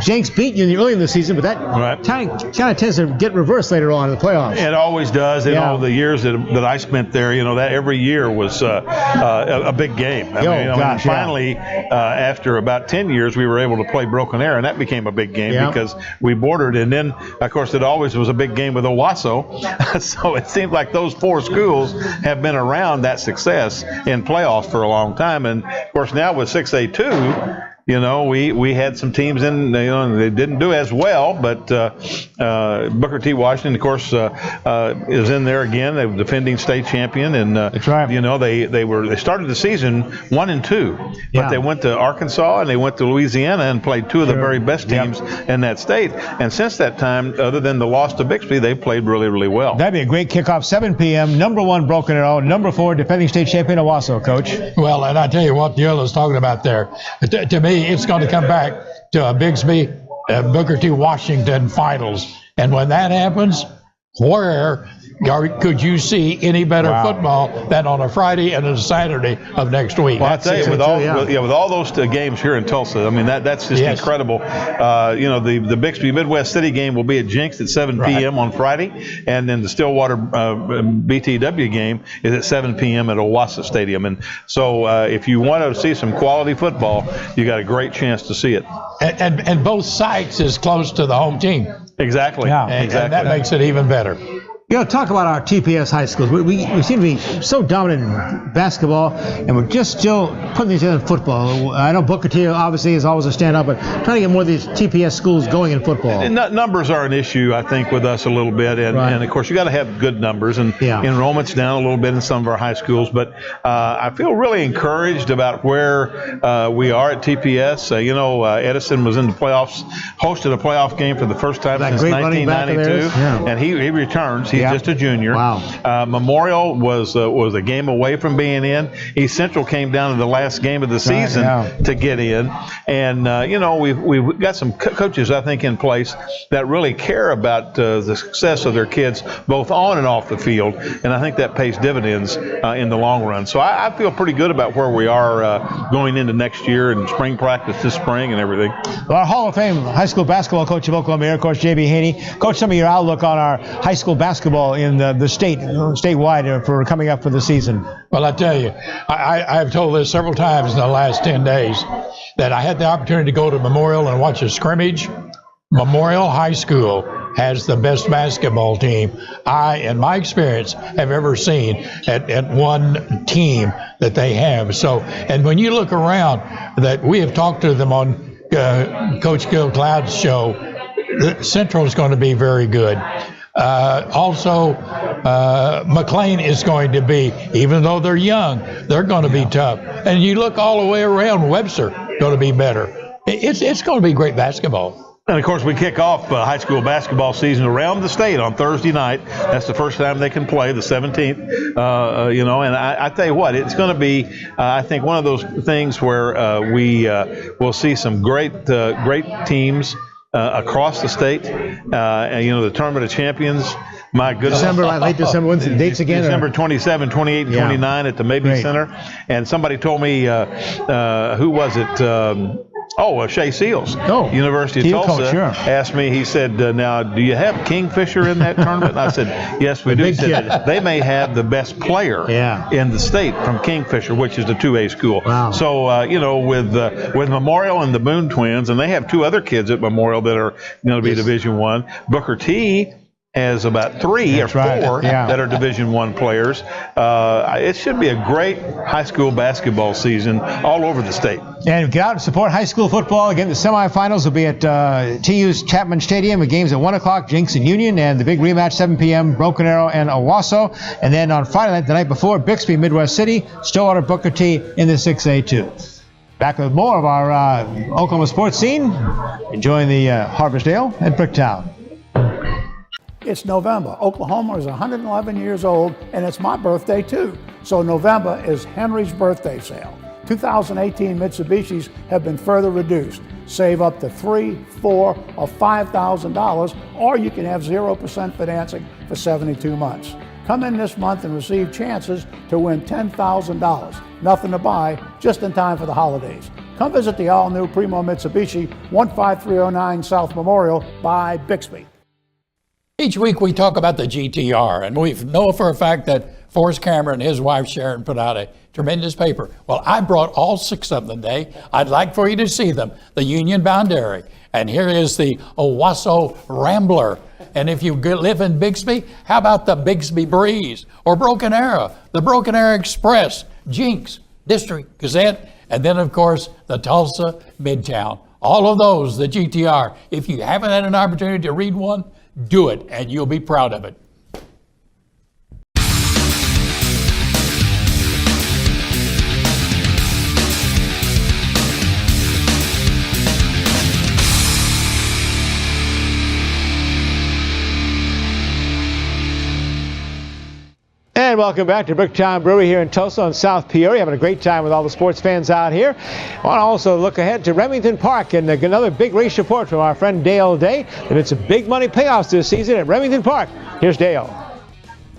A: Jenks beat Union early in the season, but that kind of tends to get reversed later on in the playoffs.
C: It always does. In all the years that I spent there, that every year was a big game. Finally, after about 10 years, we were able to play Broken Arrow, and that became a big game because we bordered. And then, of course, it always was a big game with Owasso. So it seems like those 4 schools have been around that success in playoffs for a long time. And, of course, now with 6A2, we had some teams in, they didn't do as well, but Booker T. Washington, of course, is in there again. They were defending state champion, and
A: that's right.
C: They started the season 1-2, but they went to Arkansas and they went to Louisiana and played 2 of the very best teams in that state. And since that time, other than the loss to Bixby, they played really, really well.
A: That'd be a great kickoff, 7 p.m. Number 1 Broken Arrow, number 4 defending state champion Owasso, Coach.
B: Well, and I tell you what, the other's talking about there. To me, it's going to come back to a Bixby, Booker T. Washington finals. And when that happens, where could you see any better football than on a Friday and a Saturday of next week?
C: Well, I tell you, with all those games here in Tulsa, I mean that's just incredible. The Bixby Midwest City game will be at Jenks at 7 p.m. on Friday, and then the Stillwater BTW game is at 7 p.m. at Owasso Stadium. And so, if you want to see some quality football, you got a great chance to see it.
B: And both sites is close to the home team.
C: Exactly.
B: Yeah, exactly. And that makes it even better.
A: Talk about our TPS high schools. We seem to be so dominant in basketball, and we're just still putting these in football. I know Booker T obviously is always a standout, but trying to get more of these TPS schools going in football.
C: And numbers are an issue, I think, with us a little bit, and of course you got to have good numbers. And enrollment's down a little bit in some of our high schools, but I feel really encouraged about where we are at TPS. Edison was in the playoffs, hosted a playoff game for the first time since 1992, and he returns. He's just a junior.
A: Wow.
C: Memorial was a game away from being in. East Central came down to the last game of the season to get in. And, we've got some coaches, I think, in place that really care about the success of their kids, both on and off the field. And I think that pays dividends in the long run. So I feel pretty good about where we are going into next year and spring practice this spring and everything.
A: Well, our Hall of Fame high school basketball coach of Oklahoma, of course, J.B. Haney. Coach, some of your outlook on our high school basketball in the statewide for coming up for the season.
B: Well, I tell you, I've told this several times in the last 10 days that I had the opportunity to go to Memorial and watch a scrimmage. Memorial High School has the best basketball team in my experience, have ever seen at one team that they have. So, and when you look around, that we have talked to them on Coach Gil Cloud's show, Central is going to be very good. Also, McLean is going to be, even though they're young, they're going to be tough. And you look all the way around, Webster going to be better. It's going to be great basketball.
C: And, of course, we kick off high school basketball season around the state on Thursday night. That's the first time they can play, the 17th. And I tell you what, it's going to be, I think, one of those things where we will see some great teams across the state. And, you know, the Tournament of Champions, my goodness.
A: Late December, when's the dates again?
C: December 27, 28, and 29 at the Mabee Center. And somebody told me, who was it? Shea Seals, University of Tulsa, asked me, he said, now, do you have Kingfisher in that tournament? And I said, yes, we do. He said, they may have the best player in the state from Kingfisher, which is the 2A school.
A: Wow.
C: So, you know, with Memorial and the Boone twins, and they have 2 other kids at Memorial that are going to be Division I. Booker T has about 3 or 4 that are Division I players. It should be a great high school basketball season all over the state.
A: And get out and support high school football. Again, the semifinals will be at TU's Chapman Stadium. The game's at 1 o'clock, Jenks and Union, and the big rematch, 7 p.m., Broken Arrow and Owasso. And then on Friday night, the night before, Bixby, Midwest City, Stillwater, Booker T in the 6A2. Back with more of our Oklahoma sports scene, enjoying the Harvestdale at Bricktown.
R: It's November. Oklahoma is 111 years old, and it's my birthday too. So November is Henry's birthday sale. 2018 Mitsubishis have been further reduced. Save up to $3,000, $4,000, or $5,000, or you can have 0% financing for 72 months. Come in this month and receive chances to win $10,000. Nothing to buy, just in time for the holidays. Come visit the all-new Primo Mitsubishi, 15309 South Memorial by Bixby.
B: Each week we talk about the GTR, and we know for a fact that Forrest Cameron and his wife Sharon put out a tremendous paper. Well, I brought all 6 of them today. I'd like for you to see them. The Union Boundary, and here is the Owasso Rambler. And if you live in Bixby, how about the Bixby Breeze or Broken Arrow, the Broken Arrow Express, Jinx, District Gazette, and then of course the Tulsa Midtown. All of those, the GTR. If you haven't had an opportunity to read one, do it, and you'll be proud of it.
A: And welcome back to Bricktown Brewery here in Tulsa on South Peoria. Having a great time with all the sports fans out here. I want to also look ahead to Remington Park and another big race report from our friend Dale Day. There's some big money playoffs this season at Remington Park. Here's Dale.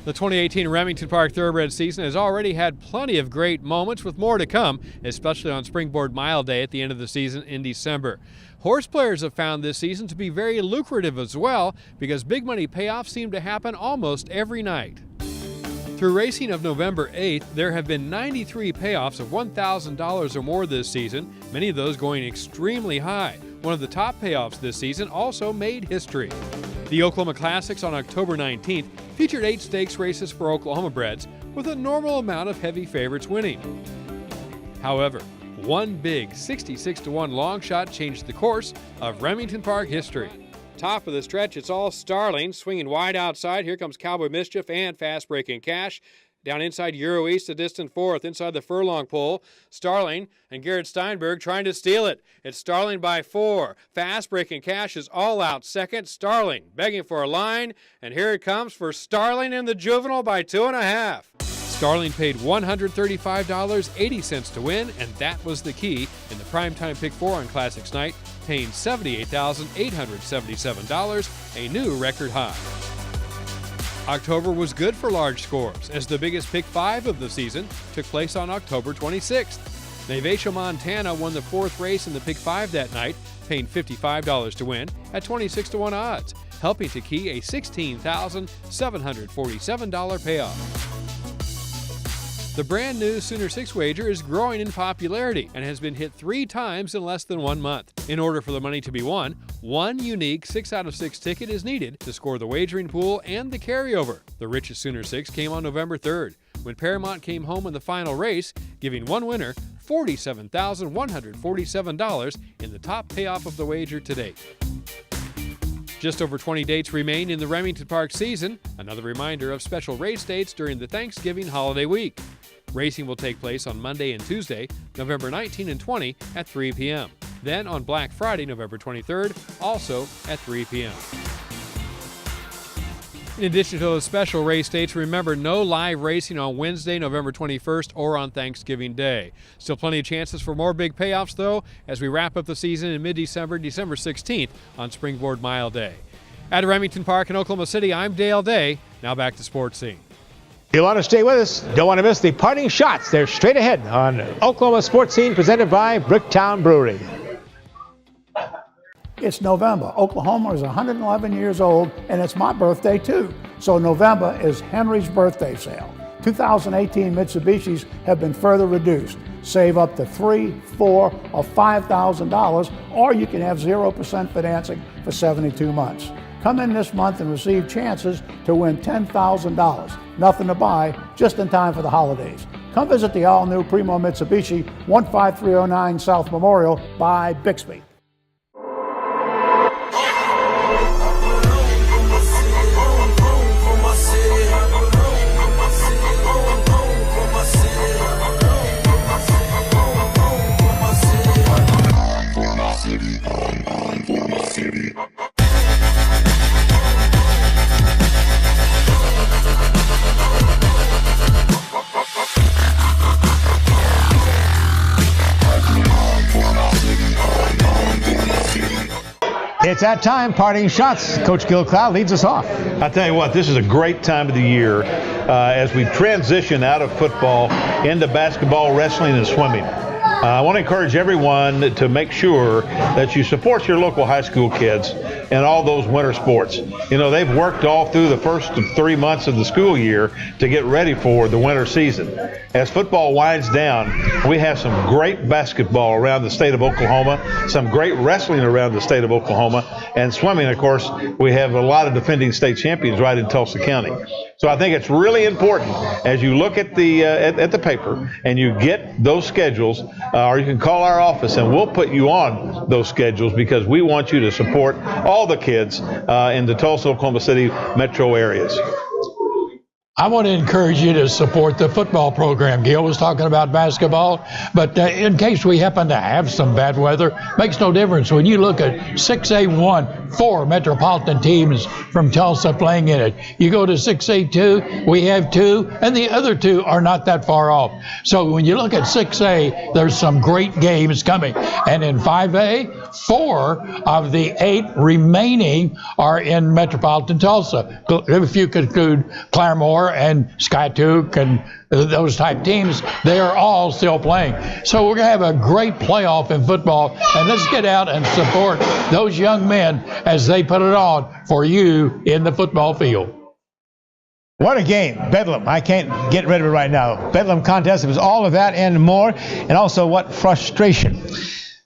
S: The 2018 Remington Park Thoroughbred season has already had plenty of great moments, with more to come, especially on Springboard Mile Day at the end of the season in December. Horse players have found this season to be very lucrative as well, because big money payoffs seem to happen almost every night. Through racing of November 8th, there have been 93 payoffs of $1,000 or more this season, many of those going extremely high. One of the top payoffs this season also made history. The Oklahoma Classics on October 19th featured 8 stakes races for Oklahoma breds, with a normal amount of heavy favorites winning. However, one big 66-1 long shot changed the course of Remington Park history. Top of the stretch, it's all Starling, swinging wide outside. Here comes Cowboy Mischief and Fast Breaking Cash. Down inside Euro East, a distant 4th, inside the furlong pole. Starling and Garrett Steinberg trying to steal it. It's Starling by 4. Fast Breaking Cash is all out second. Starling begging for a line, and here it comes for Starling and the Juvenile by 2.5. Starling paid $135.80 to win, and that was the key in the primetime pick 4 on Classics night, paying $78,877, a new record high. October was good for large scores, as the biggest pick 5 of the season took place on October 26th. Navasha Montana won the 4th race in the pick 5 that night, paying $55 to win at 26-1 odds, helping to key a $16,747 payoff. The brand new Sooner 6 wager is growing in popularity and has been hit 3 times in less than 1 month. In order for the money to be won, one unique 6 out of 6 ticket is needed to score the wagering pool and the carryover. The richest Sooner 6 came on November 3rd, when Paramount came home in the final race, giving one winner $47,147 in the top payoff of the wager to date. Just over 20 dates remain in the Remington Park season, another reminder of special race dates during the Thanksgiving holiday week. Racing will take place on Monday and Tuesday, November 19 and 20 at 3 p.m. Then on Black Friday, November 23rd, also at 3 p.m. In addition to those special race dates, remember no live racing on Wednesday, November 21st or on Thanksgiving Day. Still plenty of chances for more big payoffs, though, as we wrap up the season in mid-December, December 16th on Springboard Mile Day. At Remington Park in Oklahoma City, I'm Dale Day. Now back to Sports Scene.
A: You want to stay with us? Don't want to miss the parting shots. They're straight ahead on Oklahoma Sports Scene, presented by Bricktown Brewery.
R: It's November. Oklahoma is 111 years old, and it's my birthday too. So November is Henry's birthday sale. 2018 Mitsubishis have been further reduced. Save up to $3,000, $4,000, or $5,000, or you can have 0% financing for 72 months. Come in this month and receive chances to win $10,000. Nothing to buy, just in time for the holidays. Come visit the all-new Primo Mitsubishi, 15309 South Memorial by Bixby.
A: It's that time, parting shots. Coach Gil Cloud leads us off.
C: I tell you what, this is a great time of the year as we transition out of football into basketball, wrestling, and swimming. I want to encourage everyone to make sure that you support your local high school kids in all those winter sports. You know, they've worked all through the first 3 months of the school year to get ready for the winter season. As football winds down, we have some great basketball around the state of Oklahoma, some great wrestling around the state of Oklahoma, and swimming, of course, we have a lot of defending state champions right in Tulsa County. So I think it's really important as you look at the paper and you get those schedules, or you can call our office and we'll put you on those schedules because we want you to support all the kids in the Tulsa, Oklahoma City metro areas.
B: I want to encourage you to support the football program. Gil was talking about basketball, but in case we happen to have some bad weather, makes no difference. When you look at 6A1, 4 metropolitan teams from Tulsa playing in it. You go to 6A2, we have 2, and the other 2 are not that far off. So when you look at 6A, there's some great games coming. And in 5A, 4 of the 8 remaining are in metropolitan Tulsa. If you could include Claremore and Skytook and those type teams, they are all still playing. So we're going to have a great playoff in football, and let's get out and support those young men as they put it on for you in the football field.
A: What a game. Bedlam. I can't get rid of it right now. Bedlam contest. It was all of that and more, and also what frustration.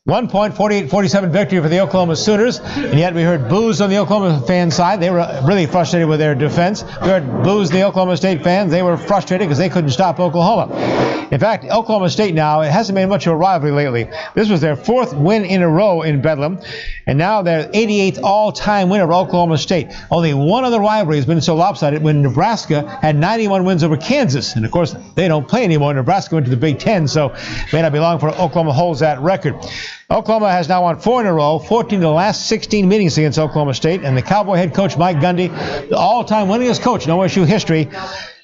A: 1 point, 48-47 victory for the Oklahoma Sooners, and yet we heard boos on the Oklahoma fan side. They were really frustrated with their defense. We heard boos the Oklahoma State fans. They were frustrated because they couldn't stop Oklahoma. In fact, Oklahoma State now, it hasn't made much of a rivalry lately. This was their 4th win in a row in Bedlam, and now they're 88th all-time winner of Oklahoma State. Only one other rivalry has been so lopsided when Nebraska had 91 wins over Kansas, and of course, they don't play anymore. Nebraska went to the Big Ten, so it may not be long for Oklahoma holds that record. Oklahoma has now won 4 in a row, 14 of the last 16 meetings against Oklahoma State, and the Cowboy head coach Mike Gundy, the all-time winningest coach in OSU history,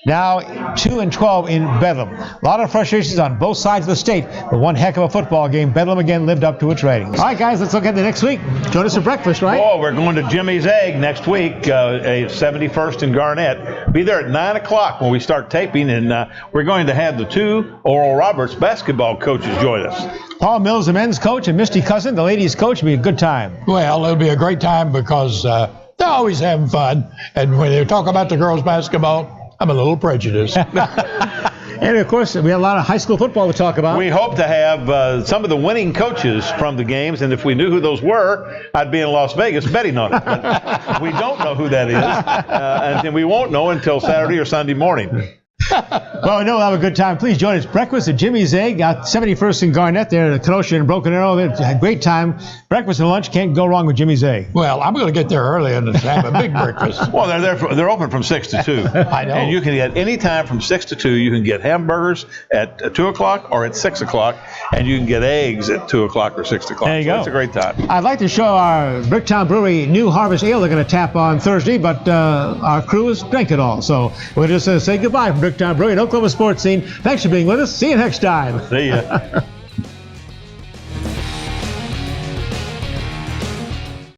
A: now 2-12 in Bedlam. A lot of frustrations on both sides of the state, but one heck of a football game. Bedlam again lived up to its ratings. All right, guys, let's look at the next week. Join us for breakfast, right?
C: Oh, we're going to Jimmy's Egg next week, a 71st in Garnett. Be there at 9 o'clock when we start taping, and we're going to have the 2 Oral Roberts basketball coaches join us.
A: Paul Mills, the men's coach, and Misty Cousin, the ladies' coach. It'll be a good time.
B: Well, it'll be a great time because they're always having fun. And when they talk about the girls' basketball, I'm a little prejudiced.
A: And, of course, we have a lot of high school football to talk about.
C: We hope to have some of the winning coaches from the games, and if we knew who those were, I'd be in Las Vegas betting on it. But we don't know who that is, and we won't know until Saturday or Sunday morning.
A: Well, we know we'll have a good time. Please join us. Breakfast at Jimmy's Egg, 71st and Garnett there in Kenosha and Broken Arrow. It's a great time. Breakfast and lunch, can't go wrong with Jimmy's Egg.
B: Well, I'm going to get there early and have a big breakfast.
C: Well, they're open from 6 to 2.
B: I know.
C: And you can get any time from 6 to 2. You can get hamburgers at 2 o'clock or at 6 o'clock, and you can get eggs at 2 o'clock or 6 o'clock.
A: There you go.
C: It's a great time.
A: I'd like to show our Bricktown Brewery new Harvest Ale they're going to tap on Thursday, but our crew has drank it all. So we'll just say goodbye from Bricktown Brewery at Oklahoma Sports Scene. Thanks for being with us. See you next time.
C: See ya.